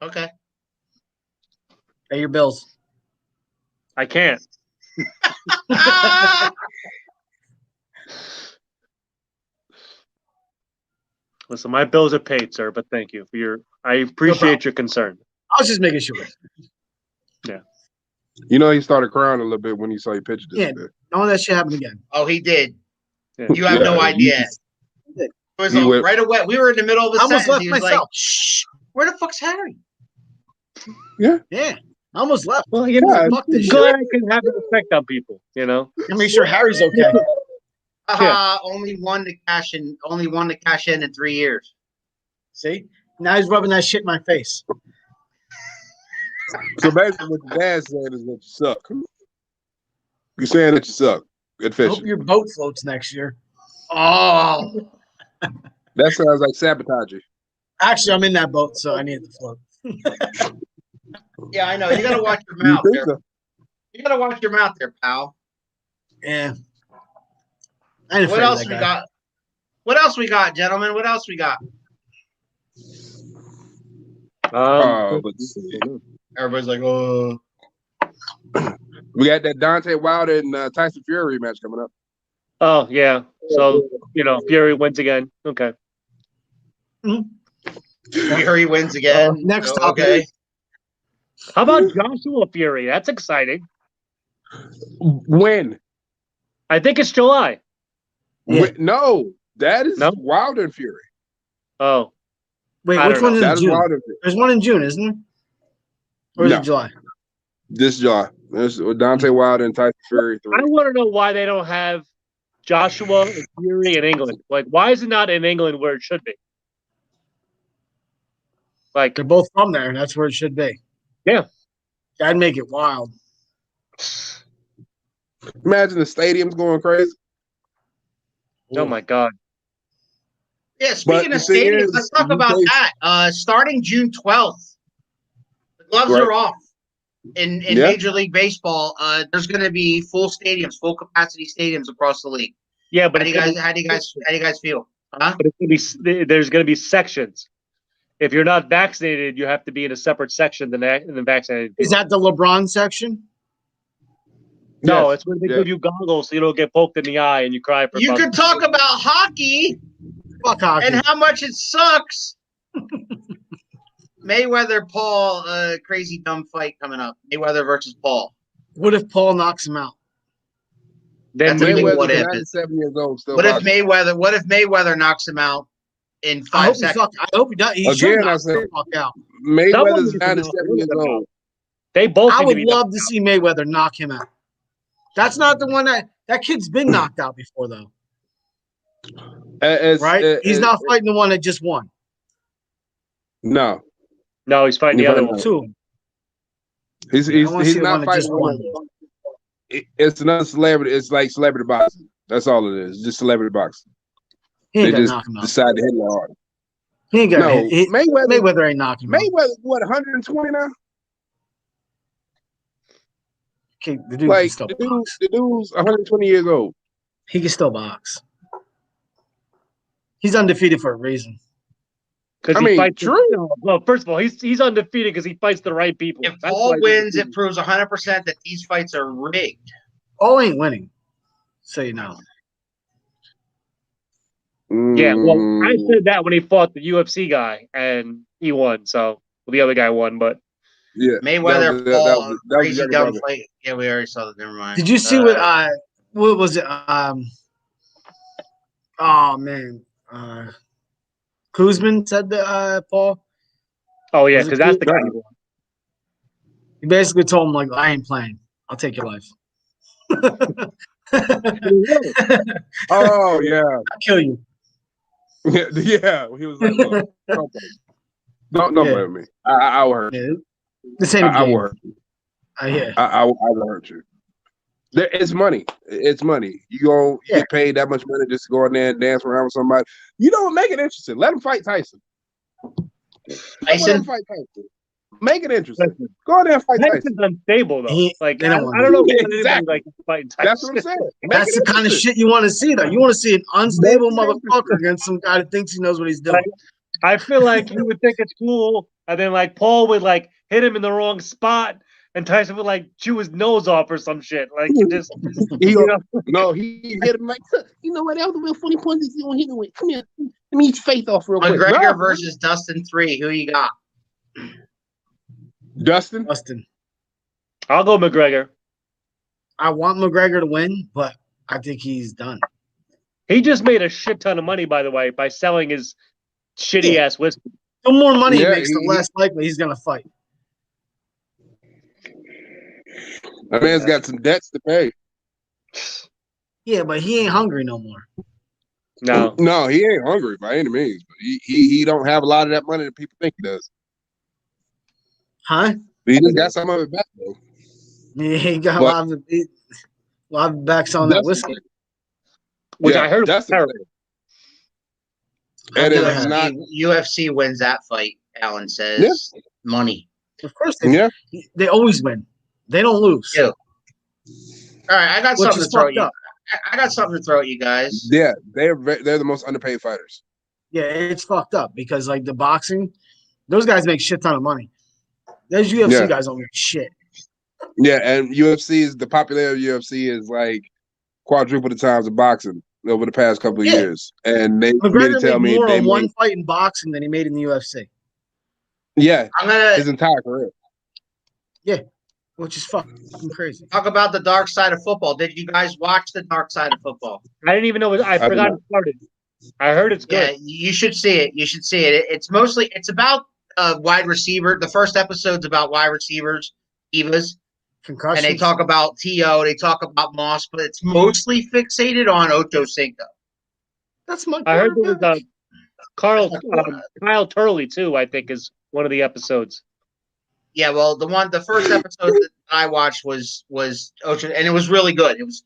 Okay. Pay your bills. I can't. Listen, my bills are paid, sir, but thank you for your. I appreciate your concern. I was just making sure. You know, he started crying a little bit when he saw your picture. Yeah. Don't let that shit happen again. Oh, he did. Yeah. You have no idea. It was right away. We were in the middle of a I almost sentence. left He was myself. like, "Shh, where the fuck's Harry?" Yeah. I almost left. Well, you know, Fuck this shit. glad I can have an effect on people. You know. And make sure Harry's okay. Only one to cash in. Only one to cash in 3 years. See? Now he's rubbing that shit in my face. So basically, what your dad saying is that you suck. You're saying that you suck at I fishing. hope your boat floats next year. Oh, That sounds like sabotage. Actually, I'm in that boat, so I need it to float. yeah, I know. You gotta watch your You mouth think there. so? You gotta watch your mouth there, pal. Yeah. I ain't What afraid of else that we guy. got? What else we got, gentlemen? What else we got? Let's see. Everybody's like, oh. We got that Dante Wilder and Tyson Fury match coming up. Oh yeah. So Fury wins again. Okay. Fury wins again. Next Oh, topic. okay. How about Joshua Fury? That's exciting. When? I think it's July. Yeah. No, that is No? Wilder and Fury. Oh, Wait, I which don't know. one's That in is June? Wilder and Fury. There's one in June, isn't there? Or is No. it July? This July. There's Dante Wilder and Tyson Fury 3. I want to know why they don't have Joshua and Fury in England. Like, why is it not in England where it should be? Like, They're both from there. That's where it should be. Yeah. That'd make it wild. Imagine the stadium's going crazy. oh my God. Yeah, speaking But of the thing stadiums, is, let's talk you about take- that. Starting June 12th, the gloves Right. are off in Yeah. Major League Baseball. There's going to be full stadiums, full capacity stadiums across the league. Yeah, How but do you guys feel? Huh? But there's going to be sections. If you're not vaccinated, you have to be in a separate section than vaccinated. Is that the LeBron section? No, Yes. it's when they Yeah. give you goggles so you don't get poked in the eye and you cry for. You about- could talk about hockey Fuck hockey. and how much it sucks. Mayweather Paul, crazy dumb fight coming up. Mayweather versus Paul. What if Paul knocks him out? Then That's a big Mayweather- what if. 97 years old. Still What if boxing. Mayweather knocks him out in I 5 hope seconds? I hope he does. He Again, should I knock said- the fuck out. Mayweather's Someone needs to 97 knock years them out. old. They both. I need to would be love to see Mayweather knock him out. That's not the one that kid's been knocked out before, though, right? He's not fighting the one that just won. No, No, he's fighting the You're other right. one. Two. he's I wanna see the one not that fighting just one. won. It's another celebrity. It's like celebrity boxing. That's all it is. Just celebrity boxing. He They ain't gonna just knock him out. decide to hit him hard. He ain't gonna No, hit. Mayweather ain't knocking him out. Mayweather, what, 120 now? Okay, the dude can Like still the box. dude's 120 years old. He can still box. He's undefeated for a reason. Because I mean, true. Well, first of all, he's undefeated because he fights the right people. If That's Paul why he's wins, it undefeated. proves 100% that these fights are rigged. Paul ain't winning. So you know. Yeah, well, I Mm, said that when he fought the UFC guy and he won. So the other guy won, but yeah. Mayweather, That Paul, was crazy younger dumb brother. fight. Yeah, we already saw that. Never mind. Did you see what was it? Oh man, Kuzman said that. Paul. Oh yeah, Was it because that's the guy Kuzma? you want. He basically told him like, I ain't playing. I'll take your life. Oh yeah, I'll kill you. yeah. He was like, "Look, don't play. Don't Yeah. play with me. I will hurt. Yeah, this ain't a I will game. hurt you. Yeah. I will hurt you. It's money. It's money. You get paid that much money just to go in there and dance around with somebody. You don't make it interesting. Let him fight Tyson. Let him fight Tyson. Make it interesting. Go in there and fight Tyson. Tyson's unstable though. Like they I don't don't want know if Exactly. anybody like fighting Tyson. That's what I'm saying. That's the kind of shit you want to see, though. You want to see an unstable motherfucker against some guy that thinks he knows what he's doing. Like, I feel like you would think it's cool, and then like Paul would like hit him in the wrong spot, and Tyson would like chew his nose off or some shit. Like you just No, he hit him like, you know what? That was a real funny point that you don't hit him with. Come here. Let me eat your face off real quick. McGregor versus Dustin 3. Who you got? Dustin? I'll go McGregor. I want McGregor to win, but I think he's done. He just made a shit ton of money, by the way, by selling his shitty ass whiskey. The more money he makes, the less likely he's gonna fight. That man's got some debts to pay. Yeah, but he ain't hungry no more. No, he ain't hungry by any means. But he don't have a lot of that money that people think he does. Huh? But he just got some of it back though. Yeah, he got a lot of it back selling that whiskey. Which I heard was terrible. And it's not UFC wins that fight, Alan says. Yeah. Money. Of course they always win. They don't lose. Yeah. All right, I got something to throw at you. I got something to throw at you guys. Yeah, they're the most underpaid fighters. Yeah, it's fucked up because like the boxing, those guys make shit ton of money. Those UFC guys don't make shit. Yeah, and the popularity of UFC is like quadruple the times of boxing over the past couple of years. And they McGregor tell me more on one fight in boxing than he made in the UFC. Yeah, his entire career. Yeah, which is fucking crazy. Talk about the dark side of football. Did you guys watch the dark side of football? I didn't even know. I forgot it started. I heard it's good. Yeah, you should see it. You should see it. It's about wide receiver. The first episode's about wide receivers, Evas. Concussions. And they talk about T.O., they talk about Moss, but it's mostly fixated on Ocho Cinco. That's my I heard there was Kyle Turley, too, I think, is one of the episodes. Yeah, well, the first episode that I watched was Ocho, and it was really good. It was,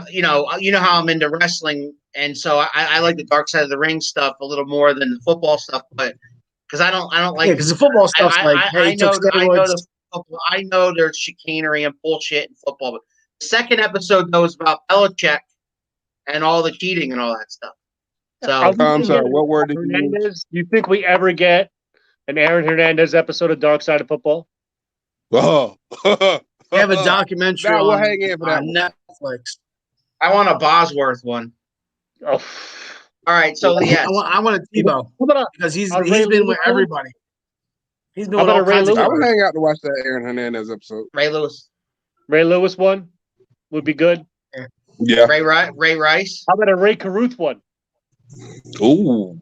you know how I'm into wrestling, and so I like the dark side of the ring stuff a little more than the football stuff, but because I don't like because the football stuff's I know there's chicanery and bullshit in football, but the second episode though is about Belichick and all the cheating and all that stuff. So I'm sorry, what word did you use? Do you think we ever get an Aaron Hernandez episode of Dark Side of Football? Oh, they have a documentary we'll hang in for that Netflix. I want a Bosworth one. Oh. All right, so yes. I want a Tebow because he's been with everybody. He's doing all kinds of. I would hang out to watch that Aaron Hernandez episode. Ray Lewis one would be good. Yeah. Ray Rice. How about a Ray Carruth one? Ooh.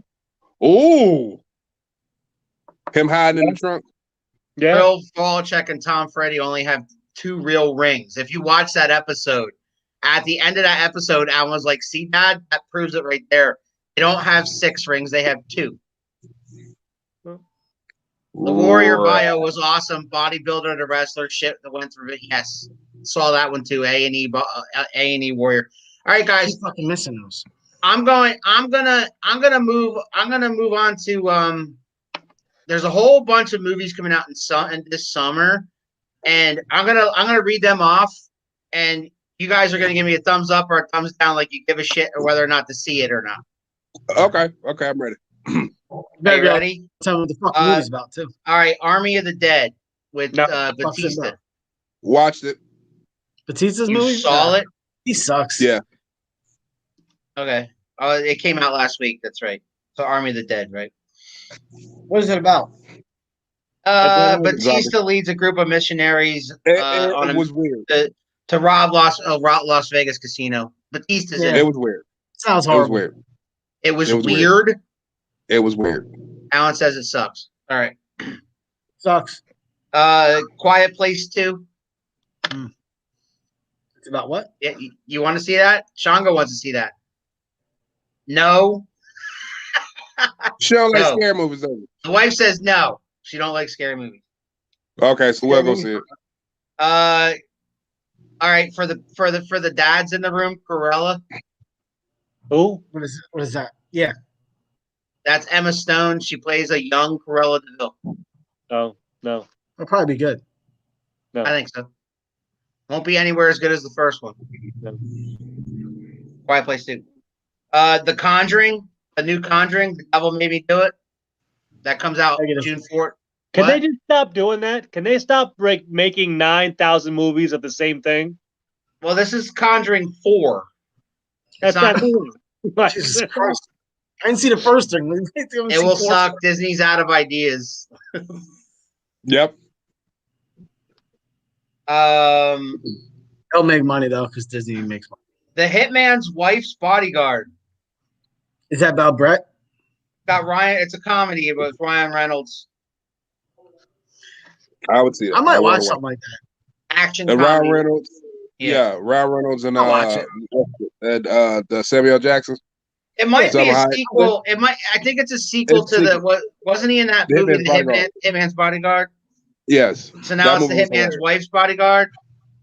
Him hiding in the trunk. Yeah. Bill Belichick and Tom Brady only have 2 real rings. If you watch that episode, at the end of that episode, Alan was like, "See, Dad, that proves it right there. They don't have 6 rings; they have 2." The Warrior bio was awesome. Bodybuilder to wrestler, shit that went through it. Yes, saw that one too. A&E Warrior. All right, guys. He's fucking missing those. I'm gonna move on to there's a whole bunch of movies coming out in this summer, and I'm gonna read them off, and you guys are gonna give me a thumbs up or a thumbs down, like you give a shit or whether or not to see it or not. Okay, I'm ready. Are you ready? Tell me what the fuck the movie's about too. All right, Army of the Dead with Batista. Watched it. Batista's movie? Saw it? He sucks. Yeah. Okay. Oh, it came out last week. That's right. So Army of the Dead, right? What is it about? Batista leads a group of missionaries it was weird to rob Las Vegas casino. Batista's in it. It was weird. Sounds It was horrible. weird. It was, It was weird. It was weird. Alan says it sucks. All right. Sucks. Quiet Place 2. It's about what? Yeah, you want to see that? Shango wants to see that. No. She don't like No. scary movies, though. The wife says no. She don't like scary movies. Okay, so we'll go see it. All right, for the dads in the room, Corella. Who? What is that? Yeah. That's Emma Stone. She plays a young Corella DeVille. Oh, no. It'll probably be good. No. I think so. Won't be anywhere as good as the first one. No. Quiet Place 2. The Conjuring, a new Conjuring. The Devil Made Me Do It. That comes out Negative. June 4th. Can What? they just stop doing that? Can they stop making 9,000 movies of the same thing? Well, this is Conjuring 4. It's That's not cool. Like, Jesus Christ. I didn't see the first thing. It will suck. Disney's out of ideas. Yep. They'll make money though, because Disney makes money. The Hitman's Wife's Bodyguard. Is that about Brett? Got Ryan. It's a comedy with Ryan Reynolds. I would see it. I might wanna watch something like that. Action And comedy. Ryan Reynolds. Yeah, Ryan Reynolds and I'll watch the Samuel Jackson. It might be Summer a High. sequel. It might. I think it's a sequel It's to a the sequel. what? Wasn't he in that The movie, Hitman's The Bodyguard. Hitman's Bodyguard? Yes. So now That it's the movie was Hitman's hilarious. Wife's Bodyguard.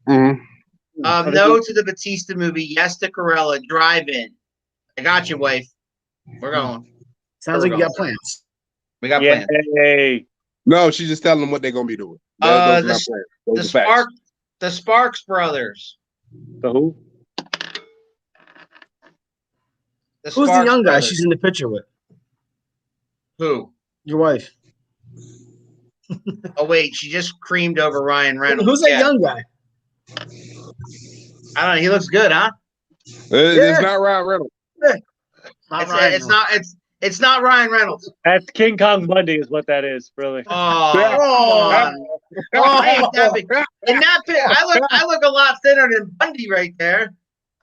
Mm-hmm. No to the Batista movie. Yes to Corella. Drive-in. I got you, wife. We're going. Sounds like you got plans. We got yeah. plans. Hey. No, she's just telling them what they're gonna be doing. Those are not plans. Those are facts. The Sparks brothers. The who? The Who's the Sparks young guy brothers. she's in the picture with? Who? Your wife. Oh wait, she just creamed over Ryan Reynolds. Who's that Yeah. young guy? I don't know. He looks good, huh? It's not Ryan Reynolds. It's not Ryan Reynolds. That's King Kong Bundy is what that is, really. Oh, Yeah. come on. Oh, hey, that big. In that pic, I look a lot thinner than Bundy right there.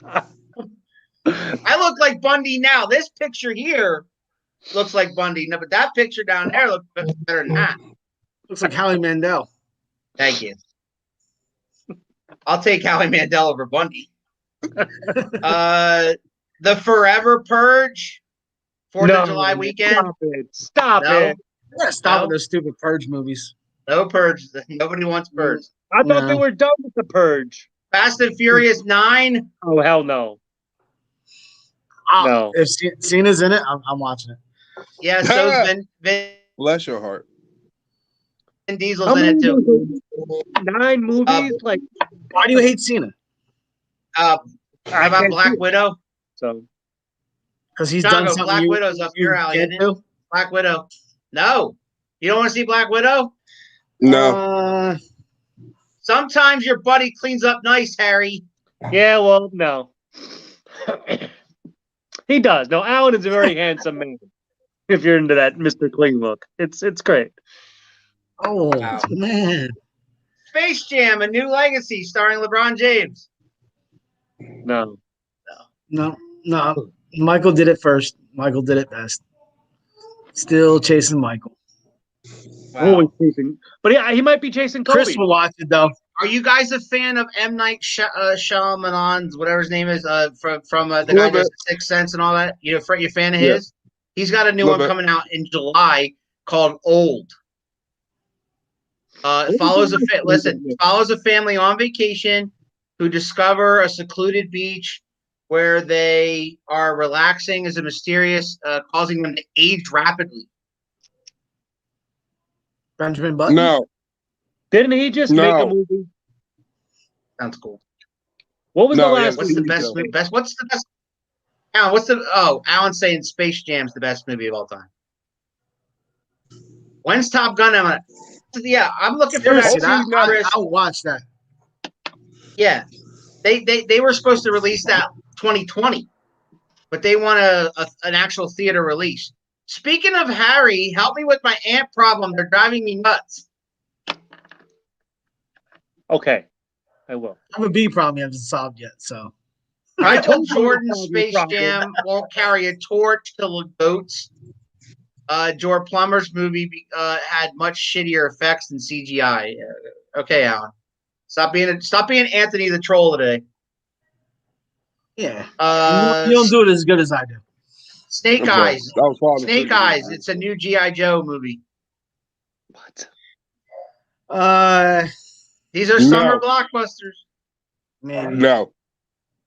I look like Bundy now. This picture here looks like Bundy. No, but that picture down there looks better than that. Looks like Howie Mandel. Thank you. I'll take Howie Mandel over Bundy. The Forever Purge, 4th of July weekend. Stop No. it. Yeah, stop No. with those stupid Purge movies. No Purge. Nobody wants Purge. I thought they No. were done with the Purge. Fast and Furious 9. Oh, hell no. No. If Cena's in it, I'm watching it. Yeah, so Vin Bless your heart. Diesel's How in many it too. movies? 9 movies? Like, Why do you hate Cena? How I about can't Black see it. Widow? So, Because he's Chicago, done something Black you, Widow's up you your alley, can't isn't it? do. Black Widow. No. You don't want to see Black Widow? No. Sometimes your buddy cleans up nice, Harry. yeah, well, no. He does. No, Alan is a very handsome man. If you're into that Mr. Clean look. It's great. Oh, Wow. man. Space Jam, A New Legacy, starring LeBron James. No. No. Michael did it first. Michael did it best. Still chasing Michael. Wow. Always chasing. But yeah, he might be chasing Kobe. Chris will watch it, though. Are you guys a fan of M. Night Shyamalan's, whatever his name is, from the guy Little who does bit. Sixth Sense and all that? You a fan of Yeah. his? He's got a new Little one bit. coming out in July called Old. It follows a family on vacation who discover a secluded beach where they are relaxing as a mysterious, causing them to age rapidly. Benjamin Button? No. Didn't he just No. make a movie? Sounds cool. What was No, the yeah, last What's the movie? best? What's the best? Alan's saying Space Jam's the best movie of all time. When's Top Gun? I'm looking for that. Seriously, Chris. I'll watch that. Yeah, they were supposed to release that 2020, but they want an actual theater release. Speaking of Harry, help me with my ant problem. They're driving me nuts. Okay, I will. I have a bee problem you haven't solved yet, so. Michael told you Jordan's it was Space probably. Jam won't carry a torch to the goats. George Plummer's movie had much shittier effects than CGI. Okay, Alan. Stop being Anthony the Troll today. Yeah. Uh, You don't do it as good as I do. Snake Okay. Eyes. I was falling Snake asleep. Eyes. It's a new G.I. Joe movie. What? These are No. summer blockbusters. Maybe. No.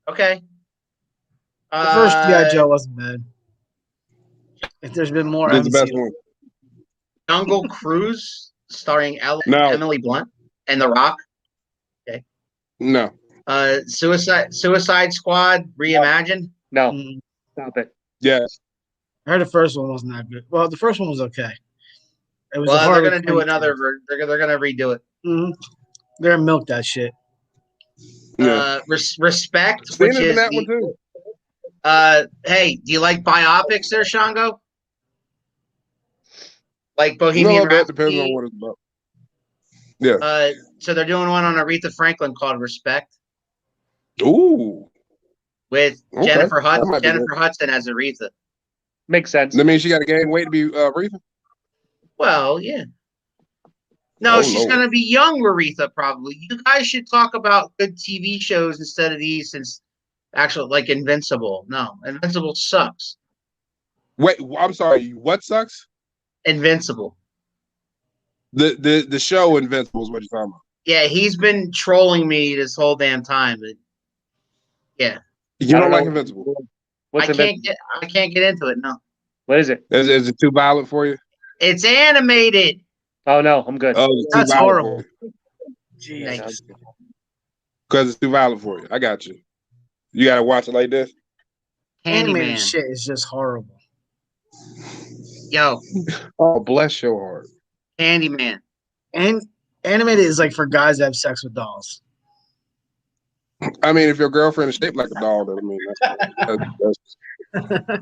Okay. The first G.I. Joe wasn't bad. If there's been more It's the best MCU. one. Jungle Cruise, starring No. Emily Blunt and The Rock. No. Suicide Squad reimagined. No, Mm. stop it. Yes. I heard the first one wasn't that good. Well, the first one was okay. It was Well, a they're Harley gonna do Quinn another. series. They're gonna redo it. They're gonna milk that shit. Yeah. Respect, Cena's which in is that one too. hey, do you like biopics there, Shango? Like A Bohemian little bit, depends Rhapsody? on what it's about. Yeah. So they're doing one on Aretha Franklin called Respect Ooh. with Okay. Jennifer That Hudson. might be Jennifer Hudson as Aretha. Makes sense. That means she got to gain weight to be Aretha? Well, yeah. No, Oh, she's Lord. gonna be young Aretha probably. You guys should talk about good TV shows instead of these, since actually like Invincible. No, Invincible sucks. Wait, I'm sorry. What sucks? Invincible. The show Invincible is what you're talking about. Yeah, he's been trolling me this whole damn time. But yeah, You I don't like know. Invincible? What's I it? can't get into it. No, What is it? Is it too violent for you? it's animated. Oh no, I'm good. Oh, it's too That's violent horrible. for you. Thank Jesus. you. Because it's too violent for you. I got you. You got to watch it like this. Animated Candyman. shit is just horrible. Yo, Oh, bless your heart. Candyman. And animated is like for guys that have sex with dolls. I mean, if your girlfriend is shaped like a doll, then I mean, that's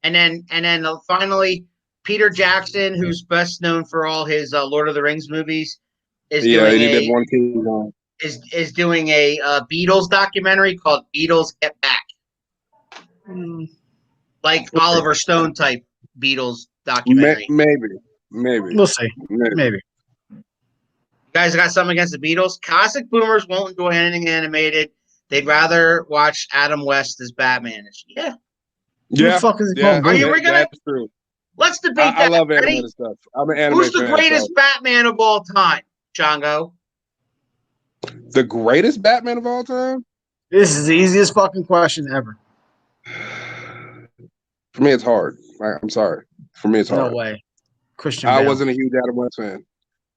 And then finally, Peter Jackson, who's best known for all his Lord of the Rings movies, is yeah. doing He a did one team wrong. is doing a Beatles documentary called Beatles Get Back, like Oliver Stone type Beatles documentary. Maybe. We'll see. Maybe. You guys got something against the Beatles? Classic boomers won't enjoy anything animated. They'd rather watch Adam West as Batman. Yeah. Who the fuck is he called? Are you gonna- That's true. Let's debate I that. love Ready? animated stuff. I'm an anime Who's the fan, greatest so- Batman of all time, Chongo? The greatest Batman of all time? This is the easiest fucking question ever. For me, it's hard. I'm sorry. For me, it's hard. No way. Christian I Bale. wasn't a huge Adam West fan.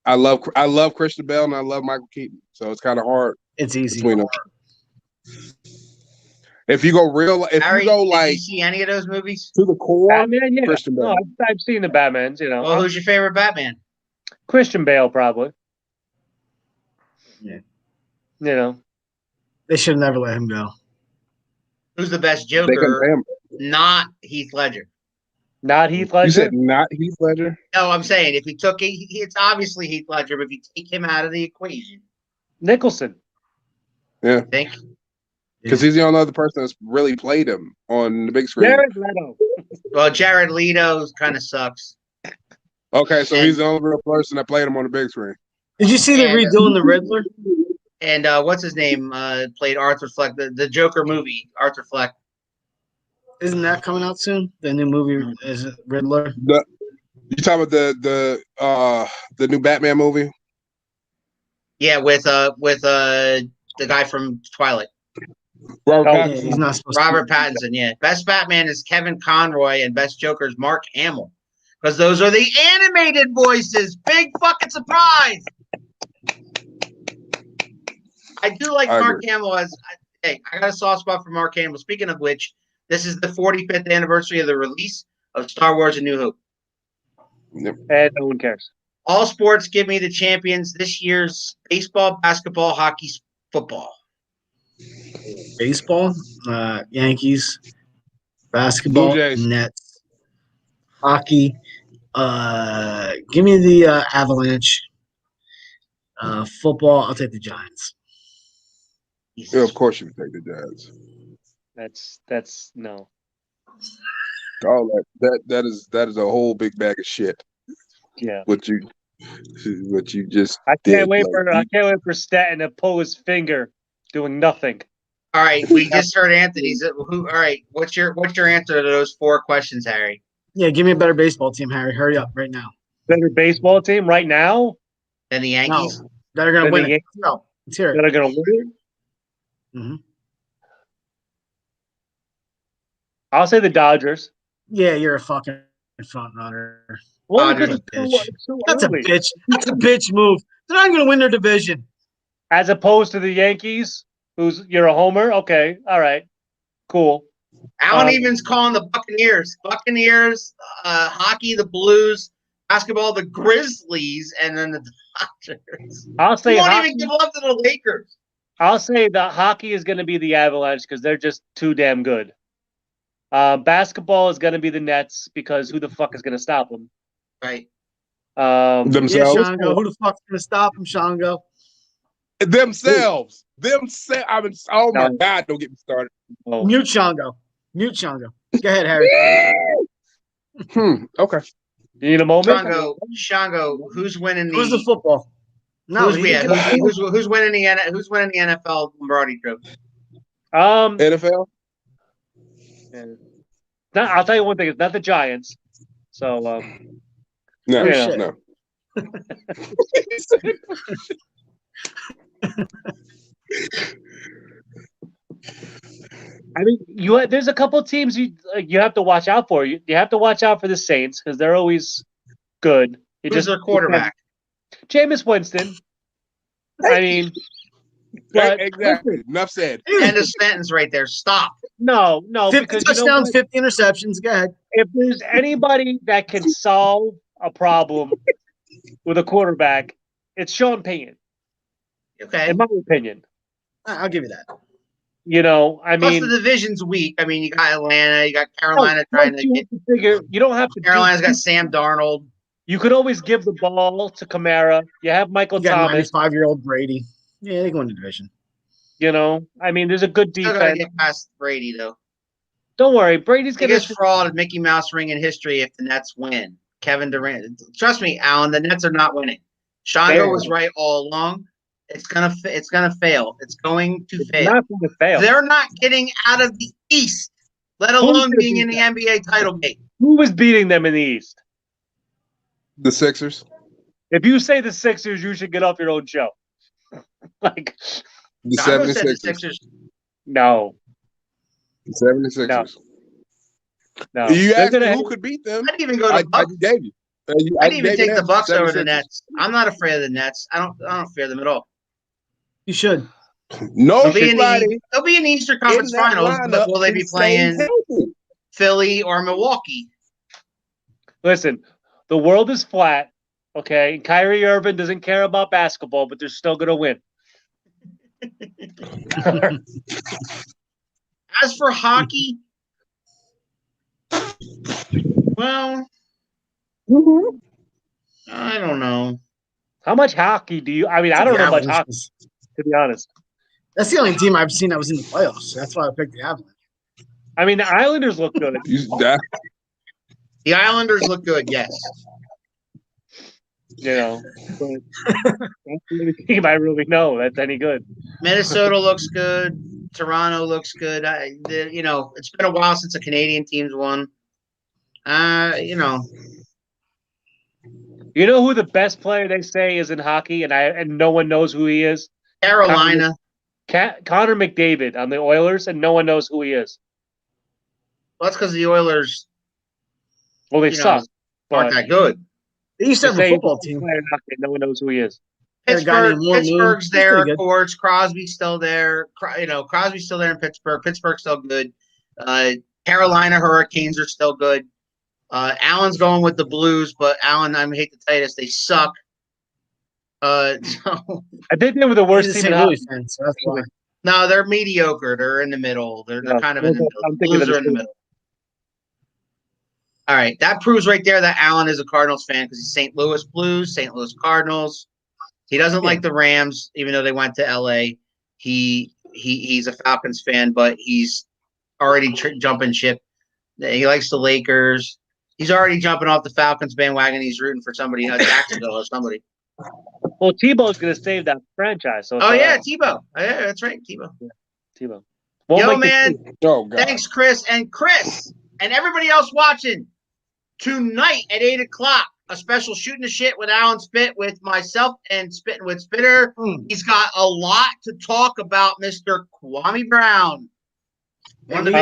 I love Christian Bale and I love Michael Keaton, so it's kind of hard It's easy. between them. If you go Harry, did you like see any of those movies? to the core, Batman, yeah. Christian Bale. No, I've seen the Batmans. You know, Well, who's your favorite Batman? Christian Bale probably. Yeah. You know, They should never let him go. Who's the best They couldn't Joker? pay him. Not Heath Ledger. not Heath Ledger. You said not Heath Ledger? No, I'm saying if you took it's obviously Heath Ledger, but if you take him out of the equation, Nicholson. I think Because he's the only other person that's really played him on the big screen. Jared Leto. well, Jared Leto kind of sucks. Okay, so he's the only real person that played him on the big screen. Did you see they're And- redoing the Riddler? And what's his name? Played Arthur Fleck, the Joker movie. Arthur Fleck. Isn't that coming out soon? The new movie is it Riddler. You talking about the new Batman movie? Yeah, with the guy from Twilight, Robert Oh, Yeah, Pattinson. he's not supposed Robert Pattinson. Yeah, best Batman is Kevin Conroy, and best Joker is Mark Hamill, because those are the animated voices. Big fucking surprise. I do like I Mark agree. Hamill as. Hey, I got a soft spot for Mark Hamill. Speaking of which, this is the 45th anniversary of the release of Star Wars: A New Hope. And no one cares. All sports give me the champions this year's baseball, basketball, hockey, football. to. Baseball, Yankees, basketball, Blue Jays. Nets, hockey. Give me the Avalanche. Football, I'll take the Giants. Yeah, of course you would take the Jazz. That's no. All that is a whole big bag of shit. Yeah. What you just I did. can't wait Like, for Stanton to pull his finger doing nothing. All right, we just heard Anthony's. All right, what's your answer to those 4 questions, Harry? Yeah, give me a better baseball team, Harry. Hurry up right now. Better baseball team right now Then the Yankees. No, that are going to Then win the it. Yankees- No, let's hear that it. are going to win. hmm I'll say the Dodgers. Yeah, you're a fucking front runner. Well, Dodgers because a it's too That's a early. bitch. That's a bitch move. They're not going to win their division. As opposed to the Yankees, you're a homer. Okay, all right, cool. Alan Evans calling the Buccaneers. Hockey, the Blues. Basketball, the Grizzlies, and then the Dodgers. I'll say You won't hockey. even give up to the Lakers. I'll say the hockey is going to be the Avalanche because they're just too damn good. Basketball is going to be the Nets because who the fuck is going to stop them? Right. Yeah, themselves. Shango. Who the fuck's going to stop him, Shango? Themselves. Oh my No. God! Don't get me started. Oh. Mute Shango. Go ahead, Harry. Okay. You need a moment? Shango, who's winning the? Who's the football? No, who's winning the NFL Lombardi Trophy? NFL. I'll tell you one thing. It's not the Giants. So No, Yeah. no. I mean, there's a couple of teams you have to watch out for. You have to watch out for the Saints because they're always good. Who's their quarterback? Jameis Winston. I mean, but Exactly. listen, Enough said. End of sentence right there. Stop. no, 50 because touchdowns, 50 interceptions. Go ahead. if there's anybody that can solve a problem with a quarterback, it's Sean Payton, Okay. in my opinion. I'll give you that. I Plus mean, the division's weak. I mean, you got Atlanta, you got Carolina trying to get. you don't have to. Carolina's got Sam Darnold. You could always give the ball to Kamara. You have Michael You got Thomas. 95-year-old Brady. Yeah, they go in the division. I mean, there's a good Still gotta defense. get past Brady though. Don't worry, Brady's gonna. Biggest fraud of Mickey Mouse ring in history if the Nets win. Kevin Durant. Trust me, Alan, the Nets are not winning. Shango was right all along. It's gonna fail. It's going to fail. Not gonna fail. They're not getting out of the East, let alone being in the NBA title game. Who was beating them in the East? The Sixers. If you say the Sixers, you should get off your own show. Like The Shango said the 76ers. Sixers. no. The 76ers. No. You They're asked me gonna- who could beat them. I didn't even go to I Bucks. just gave you. I didn't even take the Bucks over the 76ers. Nets. I'm not afraid of the Nets. I don't fear them at all. You should. No, They'll be in somebody the Eastern Conference in that Finals, but will they lineup be can stay playing healthy. Philly or Milwaukee? Listen, the world is flat. Okay, Kyrie Irving doesn't care about basketball, but they're still gonna win. As for hockey, well, I don't know. How much hockey do you? I mean, I don't know much hockey, to be honest. That's the only team I've seen that was in the playoffs. That's why I picked the Avalanche. I mean, the Islanders look good. The Islanders look good, yes. But that's the only team I really know that's any good. Minnesota looks good. Toronto looks good. It's been a while since a Canadian team's won. You know who the best player they say is in hockey, and no one knows who he is? Carolina. Connor McDavid on the Oilers, and no one knows who he is. Well, that's because the Oilers Well, they suck. aren't that good. They used to have a football team. No one knows who he is. Pittsburgh's there, of course. Crosby's still there. Crosby's still there in Pittsburgh. Pittsburgh's still good. Carolina Hurricanes are still good. Allen's going with the Blues, but Allen, I hate to tell you this, they suck. I think they were the worst team in hockey. So that's why. No, they're mediocre. They're in the middle. They're kind of in the middle. I'm The thinking Blues of are in the middle. All right, that proves right there that Allen is a Cardinals fan because he's St. Louis Blues, St. Louis Cardinals. He doesn't like the Rams, even though they went to LA. He's a Falcons fan, but he's already jumping ship. He likes the Lakers. He's already jumping off the Falcons bandwagon. He's rooting for somebody, Jacksonville or somebody. Well, Tebow's going to save that franchise. So Oh, yeah, Tebow. Yeah, that's right, Tebow. Tebow. Yo, man, Oh, God. thanks, Chris. And everybody else watching, tonight at 8 o'clock, a special Shooting the Shit with Alan Spitt with myself and Spitting with Spitter. He's got a lot to talk about, Mr. Kwame Brown. One of the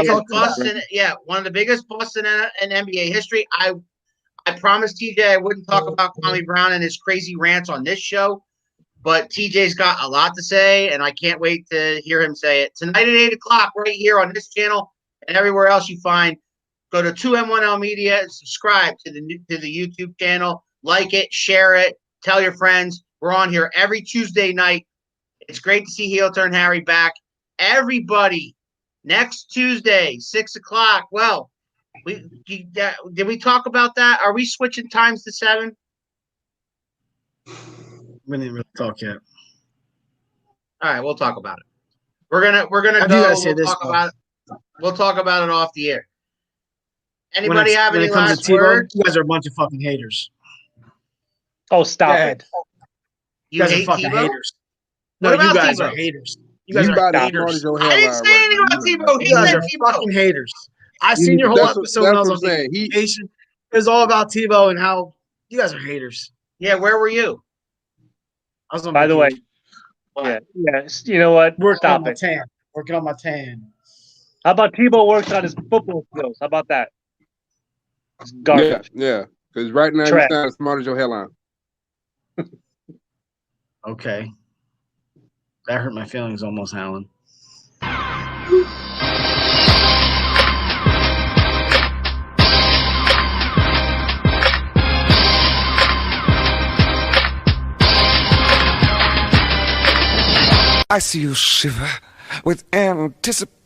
biggest busts in NBA history. I promised TJ I wouldn't talk about Kwame Brown and his crazy rants on this show, but TJ's got a lot to say, and I can't wait to hear him say it. Tonight at 8 o'clock, right here on this channel and everywhere else you find. Go to 2M1L Media and subscribe to the YouTube channel. Like it, share it, tell your friends. We're on here every Tuesday night. It's great to see Heel Turn Harry back. Everybody, next Tuesday, 6 o'clock. Well, did we talk about that? Are we switching times to 7? We didn't really talk yet. All right, we'll talk about it. We're gonna How do you guys say this, We'll talk about it off the air. Anybody have when any it comes last to Tebow, words? you guys are a bunch of fucking haters. Oh, stop it. You guys hate are fucking Tebow? haters. What No, about you guys Tebow? are haters. You You guys are about as haters. smart as your I didn't hairline say right anything now. about You Tebow. He You guys said are Tebow. fucking haters. I seen your whole That's episode when I was what on I'm saying. vacation. It was all about Tebow and how you guys are haters. Yeah, where were you? I was on By the way, vacation. you know what? Working on Stop my it. tan. Working on my tan. How about Tebow works on his football skills? How about that? It's garbage. Yeah. Because right now Trash. you sound as smart as your hairline. Okay. That hurt my feelings almost, Alan. I see you shiver with anticipation.